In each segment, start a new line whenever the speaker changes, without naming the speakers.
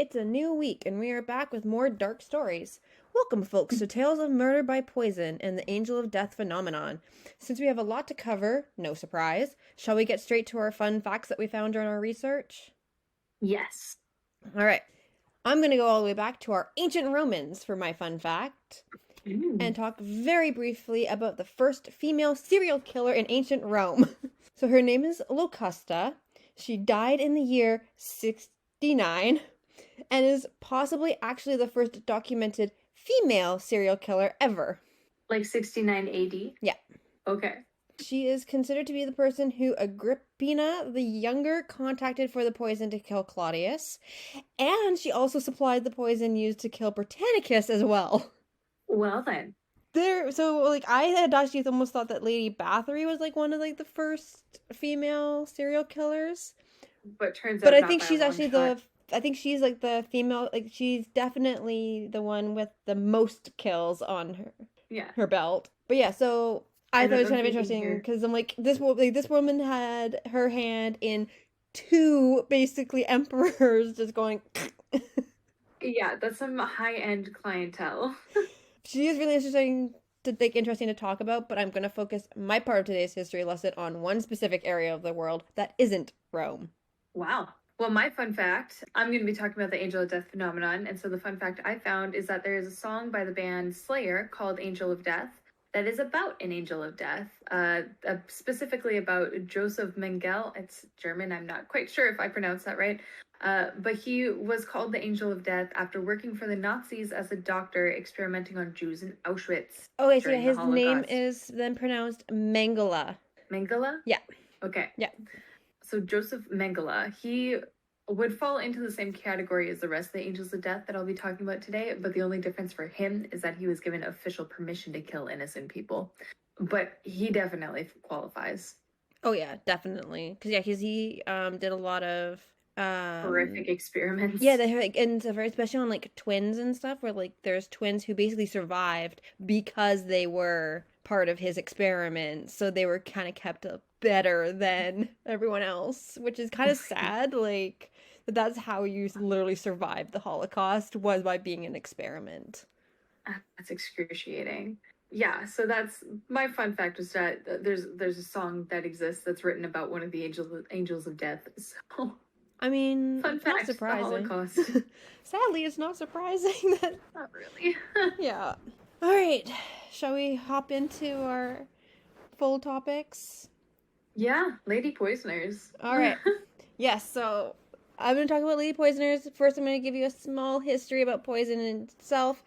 It's a new week, and we are back with more dark stories. Welcome, folks, to Tales of Murder by Poison and the Angel of Death phenomenon. Since we have a lot to cover, no surprise, shall we get straight to our fun facts that we found during our research?
Yes.
All right, I'm going to go all the way back to our ancient Romans for my fun fact and
Mm.
talk very briefly about the first female serial killer in ancient Rome. So her name is Locusta. She died in the year 69 and is possibly actually the first documented female serial killer ever.
Like 69 AD?
Yeah.
Okay.
She is considered to be the person who Agrippina the Younger contacted for the poison to kill Claudius, and she also supplied the poison used to kill Britannicus as well.
Well then.
I had actually almost thought that Lady Bathory was like one of like the first female serial killers,
But turns
but
out
I
not
think
by a
she's
long
actually
shot.
I think she's like the female, like she's definitely the one with the most kills on
Yeah.
her belt. But yeah, so I
I
thought it
know,
was
I'm
kind of
thinking
interesting
here.
because I'm like this woman had her hand in two basically emperors just going.
Yeah, that's some high-end clientele.
She is really interesting to talk about, but I'm going to focus my part of today's history lesson on one specific area of the world that isn't Rome.
Wow. Well, my fun fact, I'm going to be talking about the Angel of Death phenomenon. And so the fun fact I found is that there is a song by the band Slayer called Angel of Death that is about an angel of death, specifically about Joseph Mengele. It's German. I'm not quite sure if I pronounced that right. But he was called the Angel of Death after working for the Nazis as a doctor experimenting on Jews in Auschwitz
Okay, so yeah,
during the
his name
Holocaust.
is then pronounced Mengele.
Mengele?
Yeah,
Okay.
yeah.
So Joseph Mengele, he would fall into the same category as the rest of the Angels of Death that I'll be talking about today, but the only difference for him is that he was given official permission to kill innocent people. But he definitely qualifies.
Oh yeah, definitely. Because he did a lot of
Horrific
yeah,
experiments.
they have, like, and it's very especially on like twins and stuff where like there's twins who basically survived because they were part of his experiment, so they were kind of kept up better than everyone else, which is kind of sad. Like that's how you literally survived the Holocaust was by being an experiment.
That's excruciating. Yeah, so that's my fun fact is that there's a song that exists that's written about one of the angels of death. So
I mean,
fun
it's not
fact, the
surprising.
Holocaust.
Sadly, it's not surprising that.
Not really.
Yeah. All right. Shall we hop into our full topics?
Yeah, lady poisoners.
All right. Yes, so I'm going to talk about lady poisoners. First, I'm going to give you a small history about poison in itself,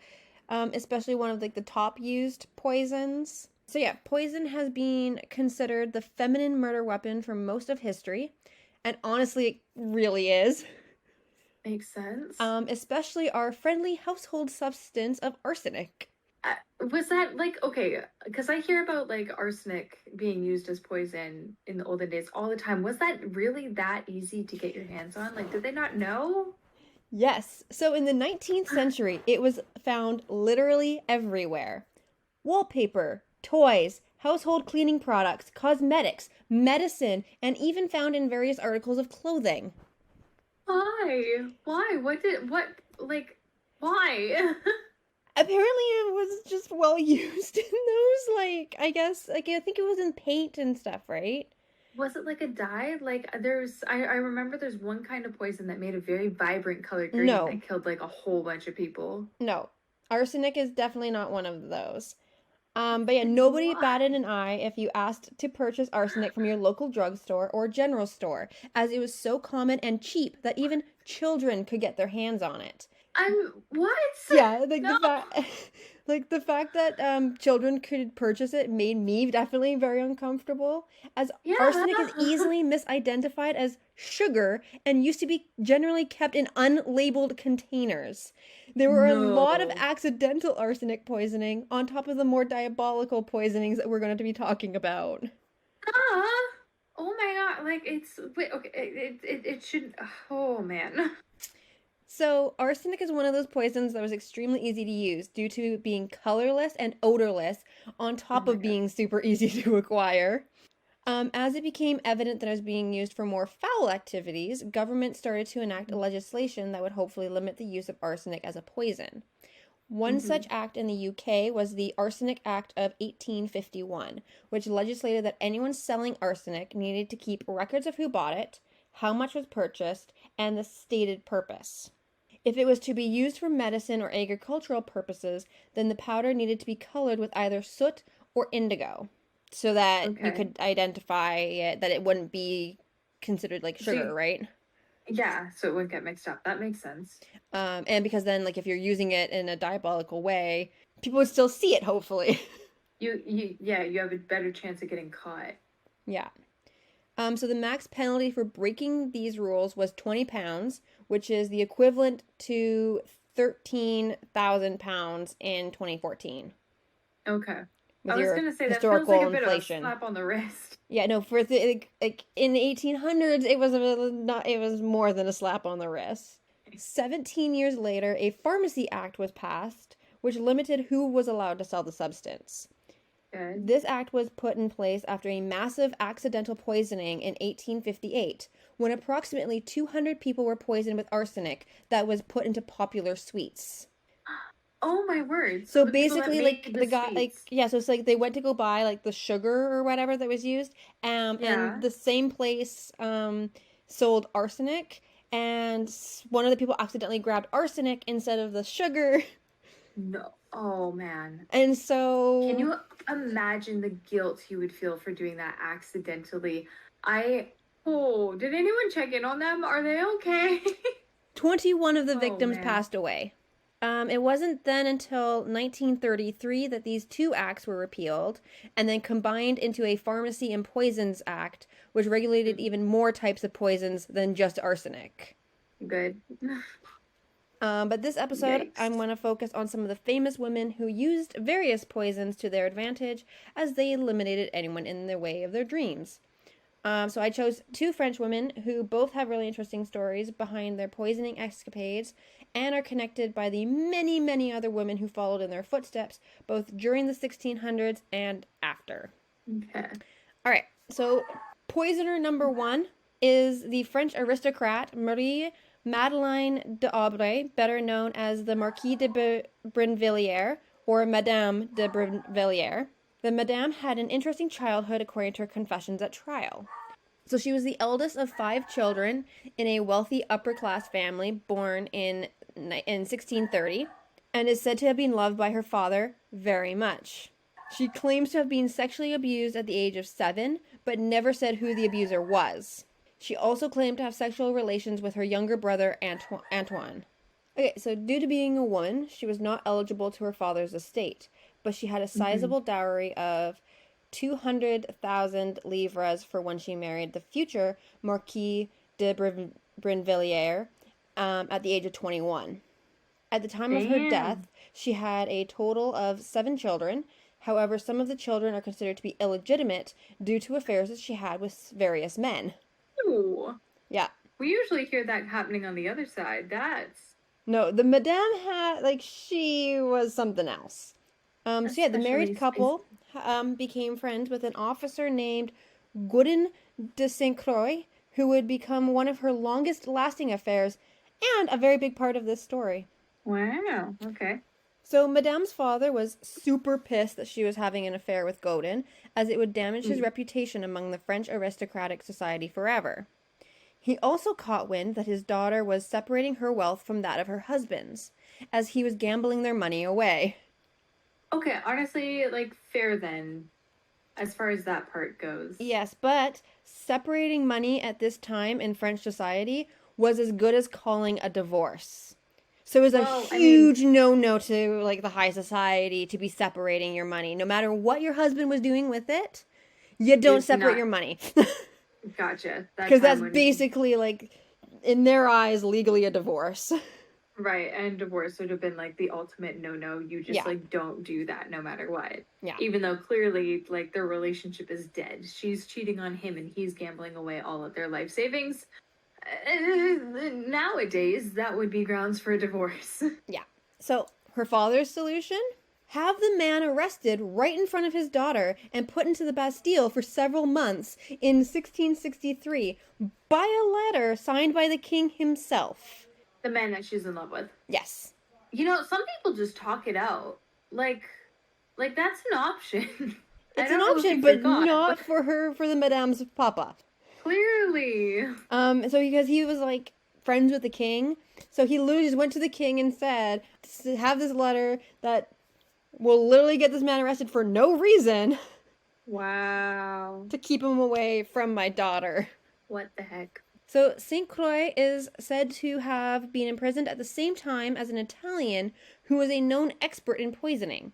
especially one of like the top used poisons. So yeah, poison has been considered the feminine murder weapon for most of history, and honestly, it really is.
Makes sense.
Especially our friendly household substance of arsenic.
Uh, was that like okay? Because I hear about like arsenic being used as poison in the olden days all the time. Was that really that easy to get your hands on? Like, did they not know?
Yes. So in the 19th century, it was found literally everywhere. Wallpaper, toys, household cleaning products, cosmetics, medicine, and even found in various articles of clothing.
Why? Why? What did what like? Why?
Apparently, it was just well used in those, like, I guess, like, I think it was in paint and stuff, right?
Was it like a dye? Like I remember there's one kind of poison that made a very vibrant color green
No,
that killed like a whole bunch of people.
no. Arsenic is definitely not one of those. But yeah,
Like
nobody batted
why?
an eye if you asked to purchase arsenic from your local drugstore or general store, as it was so common and cheap that even children could get their hands on it.
I'm what?
Yeah, like
No.
the fact, like the fact that children could purchase it made me definitely very uncomfortable, as
Yeah.
arsenic is easily misidentified as sugar and used to be generally kept in unlabeled containers. There were a lot of
No.
accidental arsenic poisoning on top of the more diabolical poisonings that we're going to be talking about.
Ah. Oh my god. Like it's wait. Okay. It should. Oh man.
So, arsenic is one of those poisons that was extremely easy to use due to being colorless and odorless, on
Oh
top
my
of
god.
being super easy to acquire. As it became evident that it was being used for more foul activities, government started to enact a legislation that would hopefully limit the use of arsenic as a poison. One
Mm-hmm.
such act in the UK was the Arsenic Act of 1851, which legislated that anyone selling arsenic needed to keep records of who bought it, how much was purchased, and the stated purpose. If it was to be used for medicine or agricultural purposes, then the powder needed to be colored with either soot or indigo so that you
Okay.
could identify it, that it wouldn't be considered like
So
sugar, right?
yeah, so it wouldn't get mixed up. That makes sense.
And because then, like, if you're using it in a diabolical way, people would still see it, hopefully.
You have a better chance of getting caught.
Yeah. So the max penalty for breaking these rules was £20, which is the equivalent to £13,000 in 2014
Okay.
with
I was
your
gonna say that feels like
historical
a bit of a
inflation.
slap on the wrist.
Yeah, no, for like in the 1800s, it was not it was more than a slap on the wrist. 17 years later, a Pharmacy Act was passed, which limited who was allowed to sell the substance.
Good.
This act was put in place after a massive accidental poisoning in 1858, when approximately 200 people were poisoned with arsenic that was put into popular sweets.
Oh my word! So
So
the people that
basically, like
made the
the guy, like
sweets.
yeah, so it's like they went to go buy like the sugar or whatever that was used, and
Yeah.
the same place sold arsenic, and one of the people accidentally grabbed arsenic instead of the sugar,
No. Oh man.
and
Can
so
you imagine the guilt you would feel for doing that accidentally? I. Oh, did anyone check in on them? Are they okay?
21 of the
Oh
victims
man.
passed away. It wasn't then until 1933 that these two acts were repealed and then combined into a Pharmacy and Poisons Act, which regulated even more types of poisons than just arsenic.
Good.
But this episode, I'm
Yikes.
going to focus on some of the famous women who used various poisons to their advantage as they eliminated anyone in their way of their dreams. So I chose two French women who both have really interesting stories behind their poisoning escapades and are connected by the many, many other women who followed in their footsteps, both during the 1600s and after.
Okay.
All right, so poisoner number one is the French aristocrat Marie Madeleine d'Aubray, better known as the Marquise de Brinvilliers or Madame de Brinvilliers. The Madame had an interesting childhood according to her confessions at trial. So she was the eldest of five children in a wealthy upper class family born in 1630 and is said to have been loved by her father very much. She claims to have been sexually abused at the age of 7, but never said who the abuser was. She also claimed to have sexual relations with her younger brother Antoine. Okay, so due to being a woman, she was not eligible to her father's estate, but she had a
Mm-hmm.
sizable dowry of 200,000 livres for when she married the future Marquis de Brinvilliers at the age of 21. At the time of her
Damn.
death, she had a total of 7 children. However, some of the children are considered to be illegitimate due to affairs that she had with various men.
Ooh.
Yeah.
We usually hear that happening on the other side. That's
No, the Madame had, like, she was something else. So yeah, the married
especially spicy.
couple became friends with an officer named Gaudin de Saint Croix, who would become one of her longest lasting affairs and a very big part of this story.
Wow. Okay.
So Madame's father was super pissed that she was having an affair with Gaudin, as it would damage his
Mm.
reputation among the French aristocratic society forever. He also caught wind that his daughter was separating her wealth from that of her husband's, as he was gambling their money away.
Okay, honestly, like fair then, as far as that part goes.
Yes, but separating money at this time in French society was as good as calling a divorce. So it was a
Well, I mean,
huge no-no to like the high society to be separating your money. No matter what your husband was doing with it, you don't
it's
separate
not
your money.
gotcha. That
Because
time
that's
when
basically like in their eyes legally a divorce.
right, and divorce would have been like the ultimate no-no. You just
Yeah.
like don't do that no matter what.
Yeah.
Even though clearly like their relationship is dead. She's cheating on him and he's gambling away all of their life savings. Nowadays, that would be grounds for a divorce.
Yeah. So her father's solution? have the man arrested right in front of his daughter and put into the Bastille for several months in 1663 by a letter signed by the king himself.
The man that she's in love with.
Yes.
You know, some people just talk it out. Like that's an option.
It's an option, but not for the Madame's papa.
Clearly.
So because he was like friends with the king, so he literally just went to the king and said, have this letter that will literally get this man arrested for no reason.
Wow.
To keep him away from my daughter.
What the heck?
So Saint Croix is said to have been imprisoned at the same time as an Italian who was a known expert in poisoning.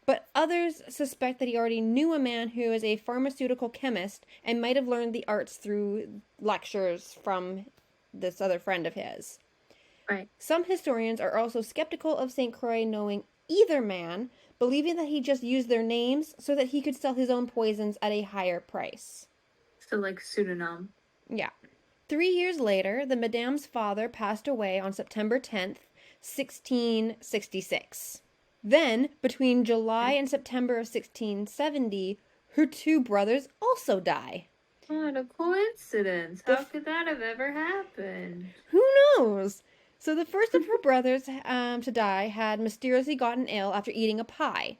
But others suspect that he already knew a man who is a pharmaceutical chemist and might have learned the arts through lectures from this other friend of his.
Right.
Some historians are also skeptical of Saint Croix knowing either man, believing that he just used their names so that he could sell his own poisons at a higher price.
So like pseudonym.
Yeah. 3 years later, the Madame's father passed away on September 10th, 1666. Then, between July and September of 1670, her 2 brothers also die.
What a coincidence. How could that have ever happened?
Who knows? So the first of her brothers to die had mysteriously gotten ill after eating a pie.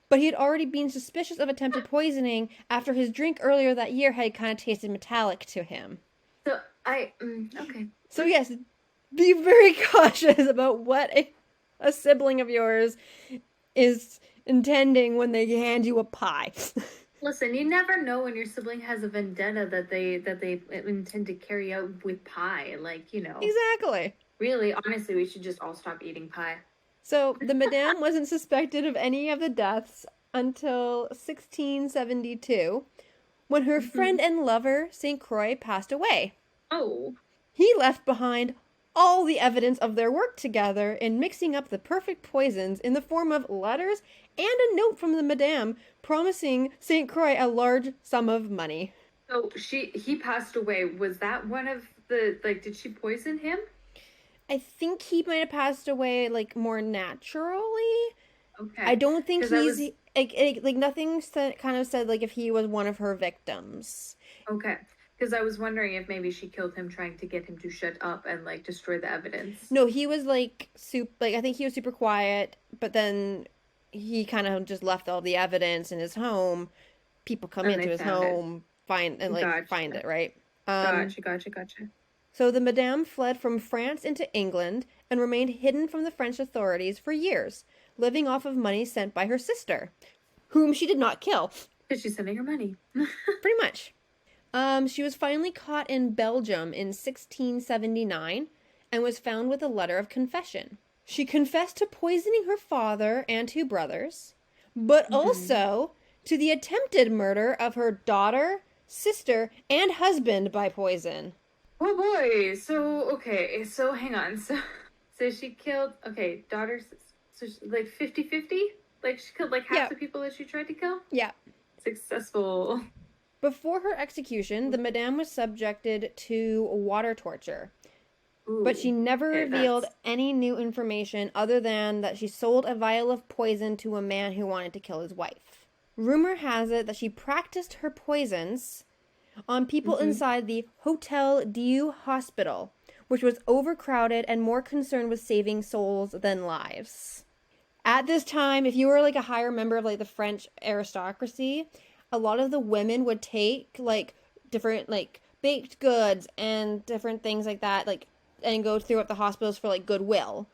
But he had already been suspicious of attempted poisoning after his drink earlier that year had kind of tasted metallic to him.
So, okay.
So yes, be very cautious about what a sibling of yours is intending when they hand you a pie.
Listen, you never know when your sibling has a vendetta that they intend to carry out with pie. Like, you know.
Exactly.
Really, honestly, we should just all stop eating pie.
So the Madame wasn't suspected of any of the deaths until 1672, when her friend and lover, Saint Croix, passed away.
Oh.
He left behind all the evidence of their work together in mixing up the perfect poisons in the form of letters and a note from the Madame promising Saint Croix a large sum of money.
So he passed away. Was that one of the, like, did she poison him?
I think he might have passed away, like, more naturally.
Okay.
I don't think he's, like nothing kind of said, like, if he was one of her victims.
Okay. Because I was wondering if maybe she killed him trying to get him to shut up and, like, destroy the evidence.
No, he was, like, I think he was super quiet, but then he kind of just left all the evidence in his home. People come into his home, find it, right?
Gotcha.
So the Madame fled from France into England and remained hidden from the French authorities for years, living off of money sent by her sister, whom she did not kill.
Because she's sending her money.
Pretty much. She was finally caught in Belgium in 1679 and was found with a letter of confession. She confessed to poisoning her father and 2 brothers, but also to the attempted murder of her daughter, sister, and husband by poison.
Oh boy. So hang on. So she killed, daughters, so like 50-50? Like she killed like half the people that she tried to kill?
Yeah.
Successful.
Before her execution, the Madame was subjected to water torture.
Ooh,
but she never revealed any new information other than that she sold a vial of poison to a man who wanted to kill his wife. Rumor has it that she practiced her poisons on people inside the Hotel Dieu Hospital, which was overcrowded and more concerned with saving souls than lives. At this time, if you were like a higher member of like the French aristocracy, a lot of the women would take like different like baked goods and different things like that, like, and go throughout the hospitals for like goodwill,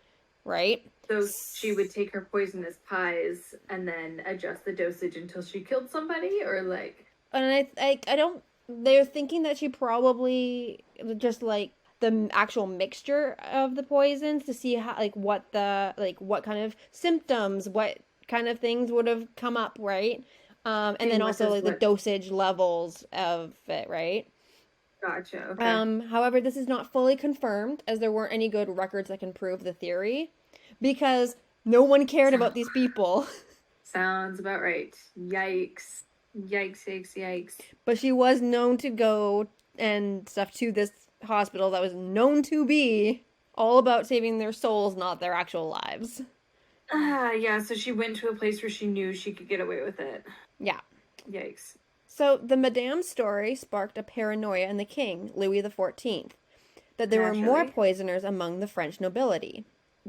right?
So she would take her poisonous pies and then adjust the dosage until she killed somebody, or like.
And I don't. They're thinking that she probably just like the actual mixture of the poisons to see how like what kind of symptoms, what kind of things would have come up, right? And then also like the dosage levels of it, right?
Gotcha. Okay.
However, this is not fully confirmed, as there weren't any good records that can prove the theory, because no one cared about these people.
Sounds about right. Yikes.
But she was known to go and stuff to this hospital that was known to be all about saving their souls, not their actual lives.
Yeah, so she went to a place where she knew she could get away with it.
Yeah.
Yikes.
So the Madame story sparked a paranoia in the king, Louis XIV, that there were more
Naturally.
poisoners among the French nobility.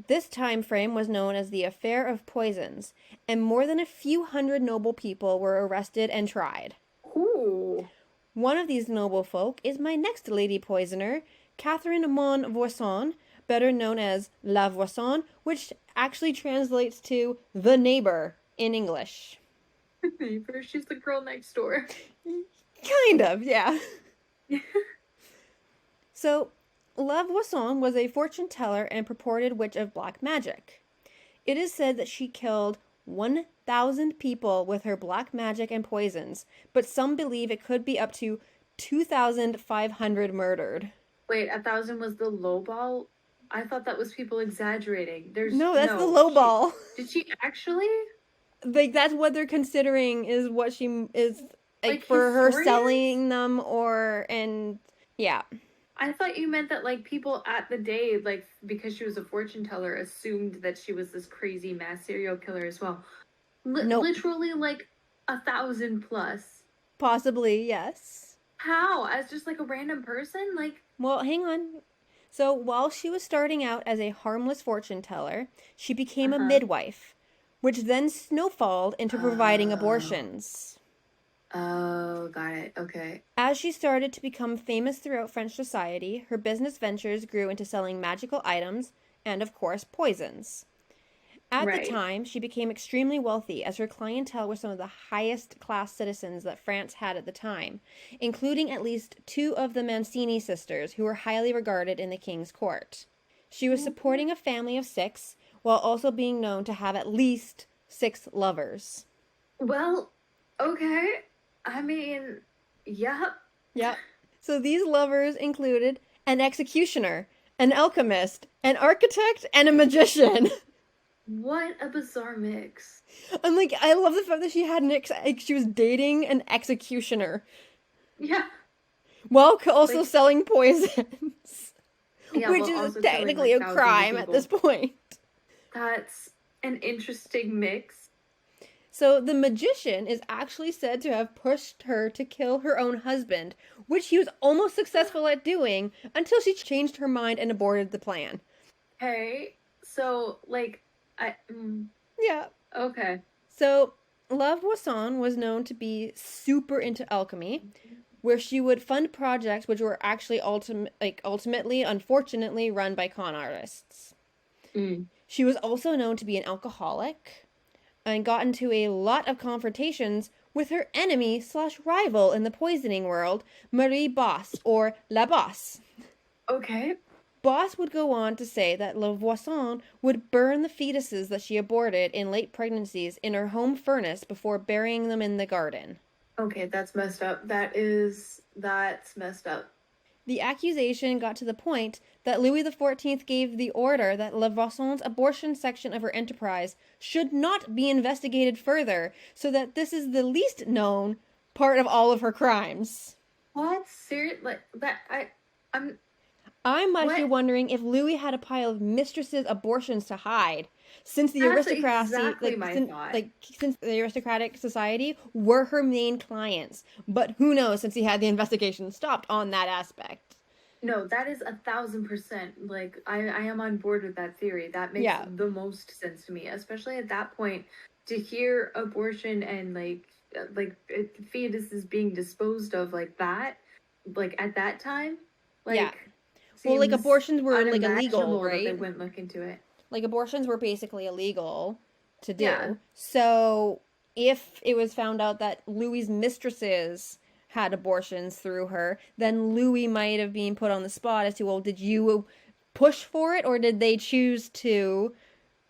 This time frame was known as the Affair of Poisons, and more than a few hundred noble people were arrested and tried.
Ooh.
One of these noble folk is my next lady poisoner, Catherine Montvoisin, better known as La Voisin, which actually translates to the neighbor in English.
Neighbor, she's the girl next door.
Kind of, yeah. So, La Voisin was a fortune teller and purported witch of black magic. It is said that she killed 1,000 people with her black magic and poisons, but some believe it could be up to 2,500 murdered.
Wait, 1,000 was the low ball? I thought that was people exaggerating.
No, that's the low ball.
Did she actually?
Like, that's what they're considering is what she is,
Like,
for her
historians?
selling them and yeah.
I thought you meant that, like, people at the day, like, because she was a fortune teller, assumed that she was this crazy mass serial killer as well.
Nope.
Literally, like, 1,000 plus.
Possibly, yes.
How? As just, like, a random person? Like,
Well, hang on. So, while she was starting out as a harmless fortune teller, she became a midwife, which then snowballed into providing abortions.
oh, got it. Okay.
As she started to become famous throughout French society, her business ventures grew into selling magical items and, of course, poisons. At
Right.
the time, she became extremely wealthy as her clientele were some of the highest class citizens that France had at the time, including at least 2 of the Mancini sisters who were highly regarded in the king's court. She was supporting a family of 6, while also being known to have at least 6 lovers.
Well, okay. I mean, yep.
Yep. So these lovers included an executioner, an alchemist, an architect, and a magician.
What a bizarre mix.
I'm like, I love the fact that she had she was dating an executioner
Yeah.
while also
Like-
selling poisons,
Yeah,
which
while
is
also killing,
technically
like,
a
thousands of
crime at
people.
this point.
That's an interesting mix.
So the magician is actually said to have pushed her to kill her own husband, which he was almost successful at doing until she changed her mind and aborted the plan.
Okay. So, like,
Yeah.
okay.
So La Voisin was known to be super into alchemy, where she would fund projects which were actually ultimately, unfortunately, run by con artists. She was also known to be an alcoholic and got into a lot of confrontations with her enemy/rival in the poisoning world, Marie Bosse, or La Bosse.
Okay.
Bosse would go on to say that La Voisin would burn the fetuses that she aborted in late pregnancies in her home furnace before burying them in the garden.
Okay, that's messed up. That's messed up.
The accusation got to the point that Louis XIV gave the order that La Voisin's abortion section of her enterprise should not be investigated further, so that this is the least known part of all of her crimes.
What? Serious? Like, I'm
I'm actually
What?
wondering if Louis had a pile of mistresses' abortions to hide, since the
That's
aristocracy,
exactly my thought.
since the aristocratic society were her main clients. But who knows, since he had the investigation stopped on that aspect.
No, that is 1,000%. Like, I am on board with that theory. That makes
Yeah.
the most sense to me, especially at that point. To hear abortion and fetuses being disposed of like that, like at that time, like.
Yeah. Well, like,
seems
abortions were, like,
unimaginable
illegal,
that They
right?
wouldn't look into it.
Like, abortions were basically illegal to do.
Yeah.
So if it was found out that Louis's mistresses had abortions through her, then Louis might have been put on the spot as to, well, did you push for it or did they choose to?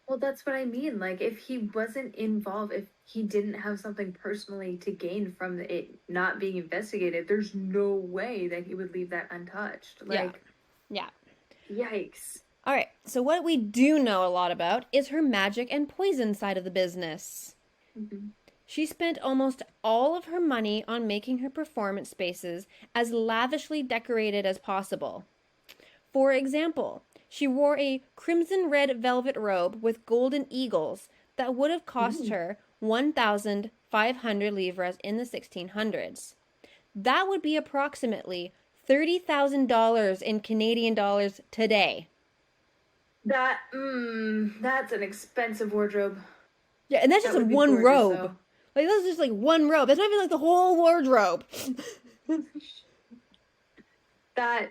Well, that's what I mean. Like, if he wasn't involved, if he didn't have something personally to gain from it not being investigated, there's no way that he would leave that untouched. Like,
Yeah.
yikes.
All right, so what we do know a lot about is her magic and poison side of the business.
Mhm.
She spent almost all of her money on making her performance spaces as lavishly decorated as possible. For example, She wore a crimson red velvet robe with golden eagles that would have cost
Ooh.
her 1,500 livres in the 1600s. That would be approximately $30,000 in Canadian dollars today.
That's an expensive wardrobe.
Yeah, and that's
That
just
would be
one
gorgeous,
robe.
though.
Like, that's just like one robe. That's not even like the whole wardrobe.
That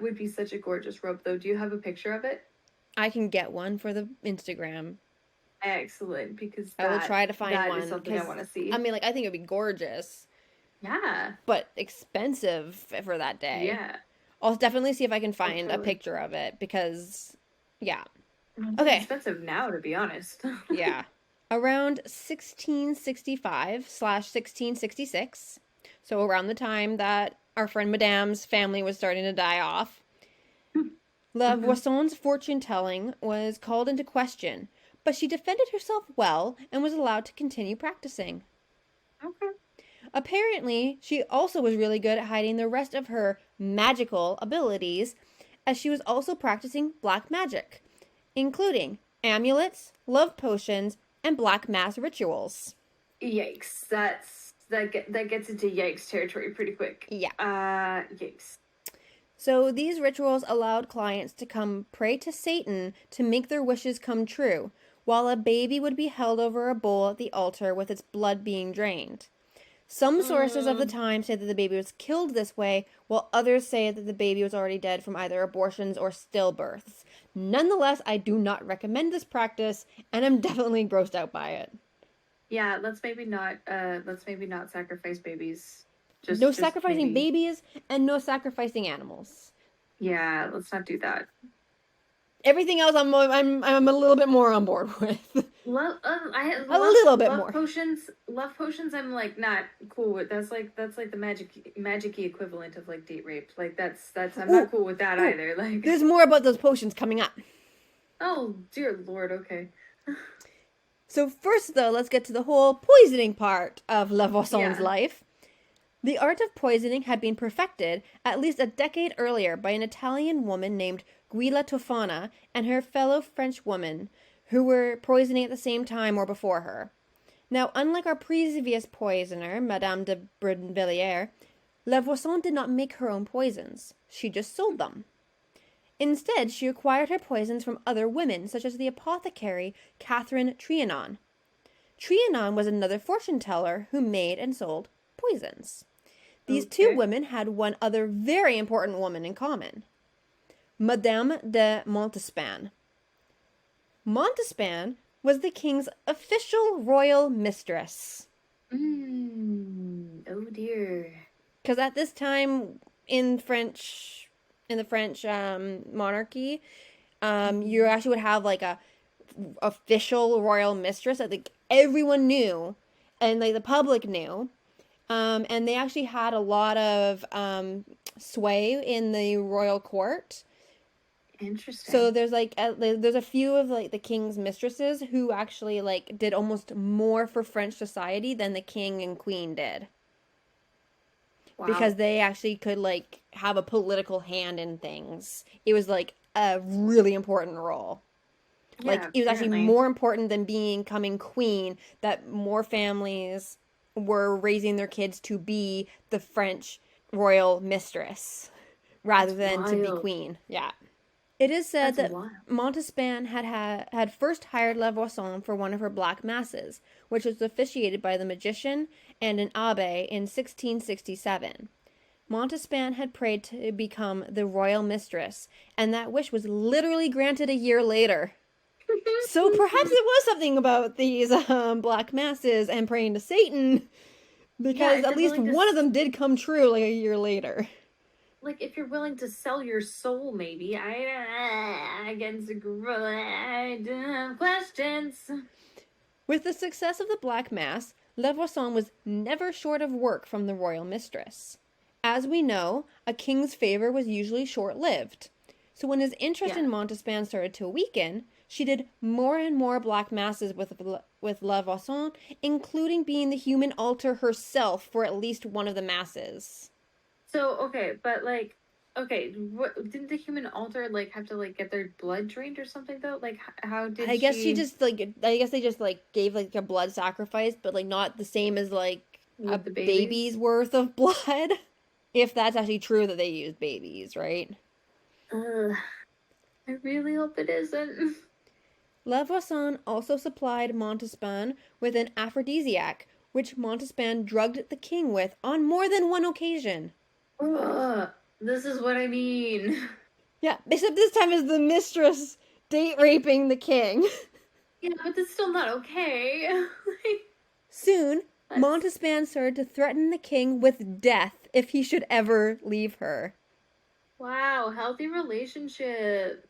would be such a gorgeous robe, though. Do you have a picture of it?
I can get one for the Instagram.
Excellent, because
I will try to find
that
one
is something I
because
want to see.
I mean, like, I think it'd be gorgeous,
Yeah,
but expensive for that day.
yeah.
I'll definitely see if I can find a
Totally.
picture of it because, yeah,
It's
okay,
expensive now, to be honest.
yeah. Around 1665/1666, so around the time that our friend Madame's family was starting to die off, La
Mhm.
Voisson's fortune telling was called into question, but she defended herself well and was allowed to continue practicing.
Okay.
Apparently, she also was really good at hiding the rest of her magical abilities, as she was also practicing black magic, including amulets, love potions, and black mass rituals.
Yikes! That gets into yikes territory pretty quick.
Yeah.
Yikes.
So these rituals allowed clients to come pray to Satan to make their wishes come true, while a baby would be held over a bowl at the altar with its blood being drained. Some sources of the
Mm,
time say that the baby was killed this way, while others say that the baby was already dead from either abortions or stillbirths. Nonetheless, I do not recommend this practice, and I'm definitely grossed out by it.
yeah, let's maybe not. Let's maybe not sacrifice babies.
No
Just
sacrificing
maybe.
babies and no sacrificing animals.
Yeah, let's not do that.
Everything else, I'm a little bit more on board with. A little bit
Love
more.
potions. Love potions. I'm like not cool with. That's like the magic-y equivalent of like date rape. Like that's. I'm
Ooh,
not cool with that
ooh.
either. Like,
There's more about those potions coming up.
oh dear lord. Okay.
So first, though, let's get to the whole poisoning part of La Voisson's
Yeah.
life. The art of poisoning had been perfected at least a decade earlier by an Italian woman named Guilla Tofana and her fellow French woman, who were poisoning at the same time or before her. Now, unlike our previous poisoner, Madame de Brinvilliers, La Voisson did not make her own poisons. She just sold them. Instead, she acquired her poisons from other women, such as the apothecary Catherine Trianon. Trianon was another fortune teller who made and sold poisons. These two
Okay.
women had one other very important woman in common, Madame de Montespan. Montespan was the king's official royal mistress.
Oh dear.
Because at this time in the French monarchy, you actually would have like a official royal mistress that like everyone knew, and like the public knew. And they actually had a lot of sway in the royal court.
Interesting.
So there's like there's a few of like the king's mistresses who actually like did almost more for French society than the king and queen did,
Wow.
because they actually could like have a political hand in things. It was like a really important role. Like
Yeah,
it was actually
apparently.
more important than becoming queen, that more families were raising their kids to be the French royal mistress rather
That's
than to be
wild.
queen. Yeah. It is said
That's
that
wild.
Montespan had first hired La Voisson for one of her black masses, which was officiated by the magician and an abbé in 1667. Montespan had prayed to become the royal mistress, and that wish was literally granted a year later. So perhaps it was something about these black masses and praying to Satan, because
if
at
you're
least
willing to
one of them did come true like a year later.
like if you're willing to sell your soul, maybe I get questions.
With the success of the Black Mass, La Voisson was never short of work from the royal mistress. As we know, a king's favor was usually short-lived. So when his interest
Yeah.
in Montespan started to weaken, she did more and more black masses with La Voisson, including being the human altar herself for at least one of the masses.
So okay, but like Okay, what didn't the human alter like have to like get their blood drained or something though? Like how did
I guess she
she
just like I guess they just like gave like a blood sacrifice, but like not the same as like a
with the
baby's
babies?
worth of blood. If that's actually true that they use babies, right?
Ugh, I really hope it isn't.
Lavoisin also supplied Montespan with an aphrodisiac, which Montespan drugged the king with on more than one occasion.
Ugh, this is what I mean.
Yeah, except this time is the mistress date raping the king.
Yeah, but that's still not okay.
Soon,
That's
Montespan started to threaten the king with death if he should ever leave her.
wow, healthy relationship.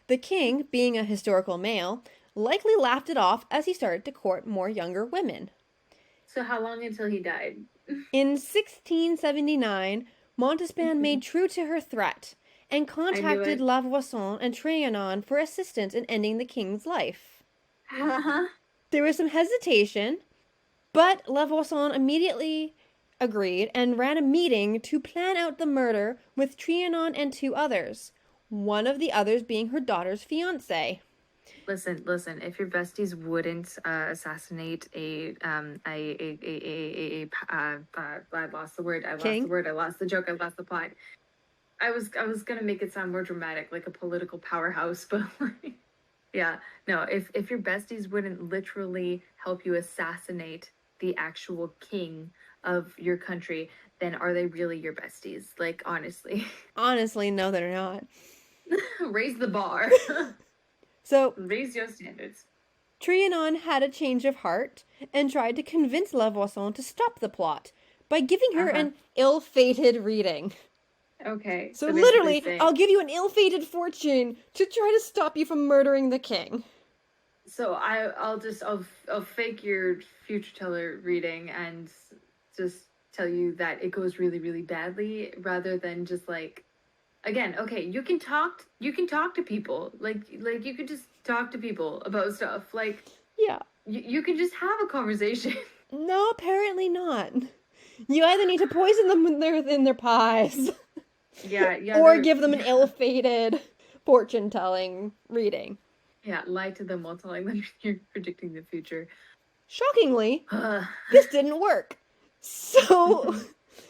The king, being a historical male, likely laughed it off as he started to court more younger women.
So how long until he died?
In 1679, Montespan
Mhm.
made true to her threat and
I knew
contacted
it.
Lavoisin and Trianon for assistance in ending the king's life.
Uh-huh.
There was some hesitation, but Lavoisin immediately agreed and ran a meeting to plan out the murder with Trianon and two others, one of the others being her daughter's fiance.
Listen. If your besties wouldn't assassinate I lost the word. I lost the
King?
word. I lost the joke. I lost the plot. I was gonna make it sound more dramatic, like a political powerhouse, but like, yeah, no. If your besties wouldn't literally help you assassinate the actual king of your country, then are they really your besties? Like honestly,
Honestly, no, they're not.
raise the bar,
So,
raise your standards.
Trianon had a change of heart and tried to convince Lavoisin to stop the plot by giving
Uh
her
huh.
an ill fated reading.
Okay,
So,
so basically
literally,
saying,
I'll give you an ill fated fortune to try to stop you from murdering the king.
so I'll fake your future teller reading and just tell you that it goes really really badly rather than just like again, okay, you can talk to people. Like you can just talk to people about stuff. Like
Yeah.
you can just have a conversation.
No, apparently not. You either need to poison them when they're in their pies,
Yeah,
or
they're
give them an
yeah.
ill fated fortune telling reading.
Yeah, lie to them while telling them you're predicting the future.
Shockingly, this didn't work. So,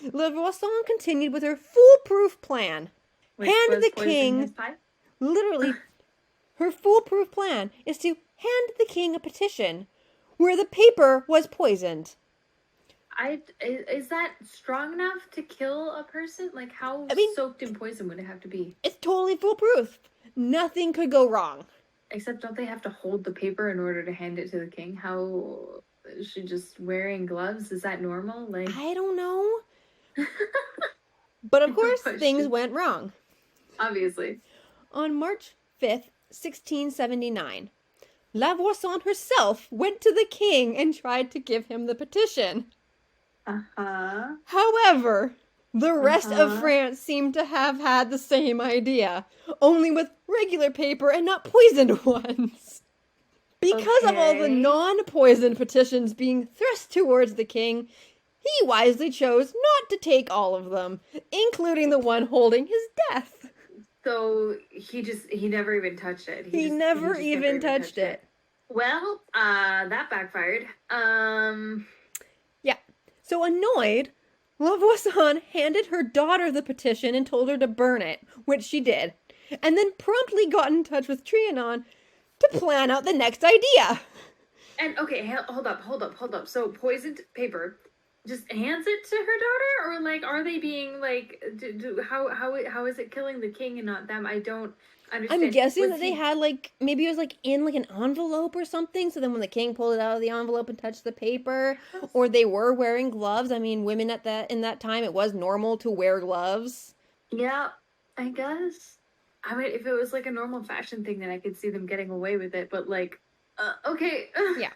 Lavoisin continued with her foolproof plan.
Which
Hand
was
the
poisoning his
king,
pie.
literally, her foolproof plan is to hand the king a petition where the paper was poisoned.
Is that strong enough to kill a person? Like how
I mean,
soaked in poison would it have to be?
it's totally foolproof. Nothing could go wrong.
Except don't they have to hold the paper in order to hand it to the king? How is she just wearing gloves? Is that normal? Like
I don't know. But of course, things
question.
went wrong.
Obviously.
On March 5th, 1679, Lavoisin herself went to the king and tried to give him the petition.
Uh-huh.
However, the rest of
Uh-huh.
France seemed to have had the same idea, only with regular paper and not poisoned ones. Because of all the
Okay.
non poisoned petitions being thrust towards the king, he wisely chose not to take all of them, including the one holding his death.
So he never even touched it.
He never even touched it.
Well, that backfired.
Yeah. So annoyed, Lavoisin handed her daughter the petition and told her to burn it, which she did, and then promptly got in touch with Trianon to plan out the next idea.
And okay, hold up. So poisoned paper just hands it to her daughter, or like are they being like how is it killing the king and not them? I don't
I'm
understand.
guessing
Was
that they
he
had like maybe it was like in like an envelope or something. So then when the king pulled it out of the envelope and touched the paper, or they were wearing gloves. I mean, women at that in that time it was normal to wear gloves.
Yeah, I guess. I mean, if it was like a normal fashion thing, then I could see them getting away with it. But like, okay,
Yeah.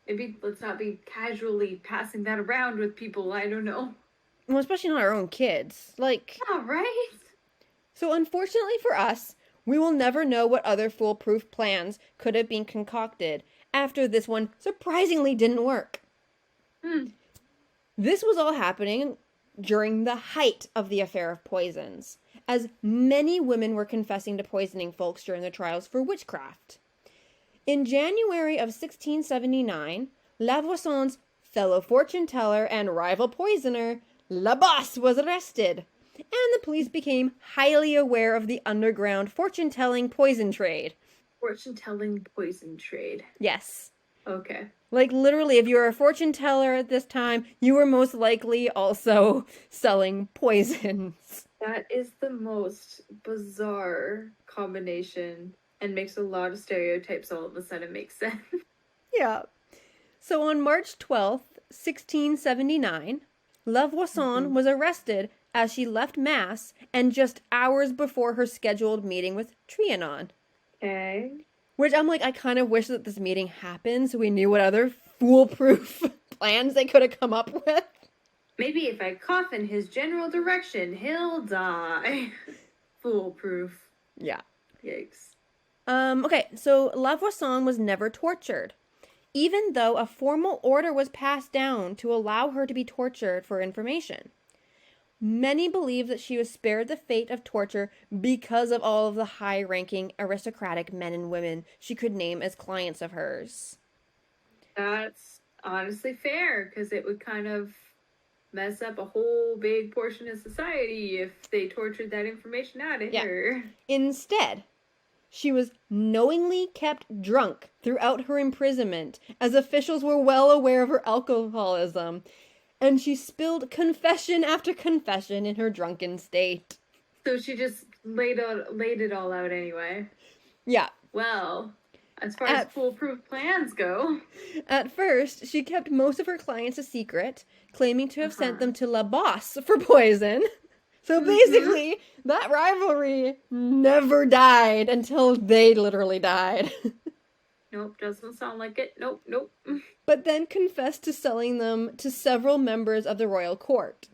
maybe let's not be casually passing that around with people. I don't know.
Well, especially not our own kids. Like,
All right.
so unfortunately for us, we will never know what other foolproof plans could have been concocted after this one surprisingly didn't work.
Hmm.
This was all happening during the height of the affair of poisons, as many women were confessing to poisoning folks during the trials for witchcraft. In January of 1679, Lavoison's fellow fortune teller and rival poisoner, Labosse, was arrested, and the police became highly aware of the underground fortune-telling poison trade.
Fortune-telling poison trade.
Yes.
Okay.
Like, literally, if you were a fortune teller at this time, you were most likely also selling poisons.
That is the most bizarre combination and makes a lot of stereotypes all of a sudden make sense.
Yeah. So on March 12th, 1679, Lavoisin was arrested as she left Mass and just hours before her scheduled meeting with Trianon.
Okay.
Which I'm like, I kind of wish that this meeting happened so we knew what other foolproof plans they could have come up with.
Maybe if I cough in his general direction, he'll die. Foolproof.
Yeah.
Yikes.
Okay, so Lavoisin was never tortured, even though a formal order was passed down to allow her to be tortured for information. Many believe that she was spared the fate of torture because of all of the high-ranking aristocratic men and women she could name as clients of hers.
That's honestly fair, because it would kind of mess up a whole big portion of society if they tortured that information out of her.
Instead, she was knowingly kept drunk throughout her imprisonment, as officials were well aware of her alcoholism, and she spilled confession after confession in her drunken state.
So she just laid it all out anyway.
Yeah.
Well, as far as foolproof plans go.
At first, she kept most of her clients a secret, claiming to have sent them to Labosse for poison. So basically, that rivalry never died until they literally died.
Nope, doesn't sound like it. Nope.
But then confessed to selling them to several members of the royal court.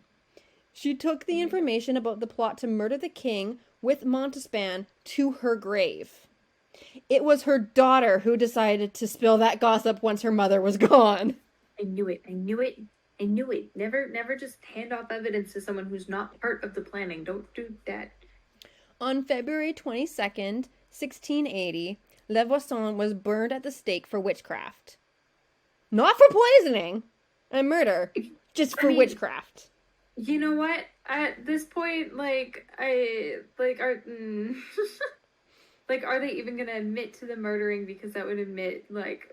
She took the information about the plot to murder the king with Montespan to her grave. It was her daughter who decided to spill that gossip once her mother was gone.
I knew it. Never just hand off evidence to someone who's not part of the planning. Don't do that.
On February 22nd, 1680, Lavoisin was burned at the stake for witchcraft. Not for poisoning and murder, just for witchcraft.
You know what? At this point, are they even gonna admit to the murdering? Because that would admit,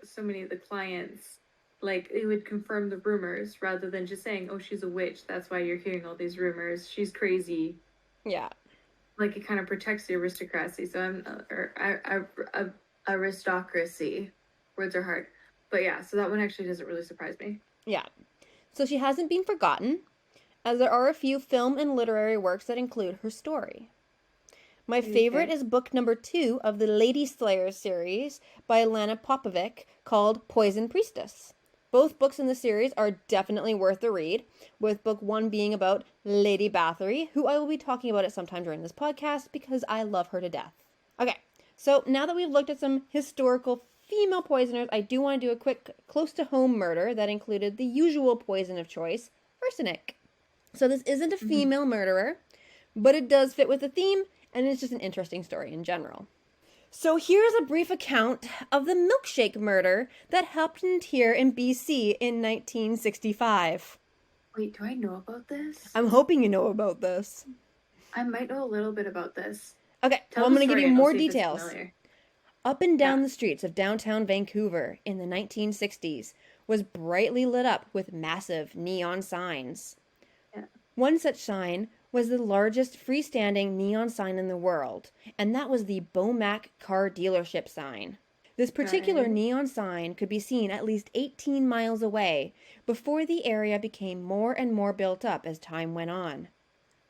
so many of the clients, it would confirm the rumors rather than just saying, oh, she's a witch, that's why you're hearing all these rumors, she's crazy.
Yeah.
It kind of protects the aristocracy, aristocracy. Words are hard. But yeah, so that one actually doesn't really surprise me.
Yeah. So she hasn't been forgotten, as there are a few film and literary works that include her story. My favorite is book number 2 of the Lady Slayers series by Lana Popovic called Poison Priestess. Both books in the series are definitely worth the read, with book 1 being about Lady Bathory, who I will be talking about at some time during this podcast because I love her to death. Okay, so now that we've looked at some historical female poisoners, I do want to do a quick close-to-home murder that included the usual poison of choice, arsenic. So this isn't a female murderer, but it does fit with the theme, and it's just an interesting story in general. So here's a brief account of the milkshake murder that happened here in BC in 1965.
Wait, do I know about this?
I'm hoping you know about this.
I might know a little bit about this.
Okay, well, I'm going to give you more details. Up and down the streets of downtown Vancouver in the 1960s was brightly lit up with massive neon signs.
Yeah.
One such sign was the largest freestanding neon sign in the world, and that was the Beaumac car dealership sign. This particular neon sign could be seen at least 18 miles away before the area became more and more built up as time went on.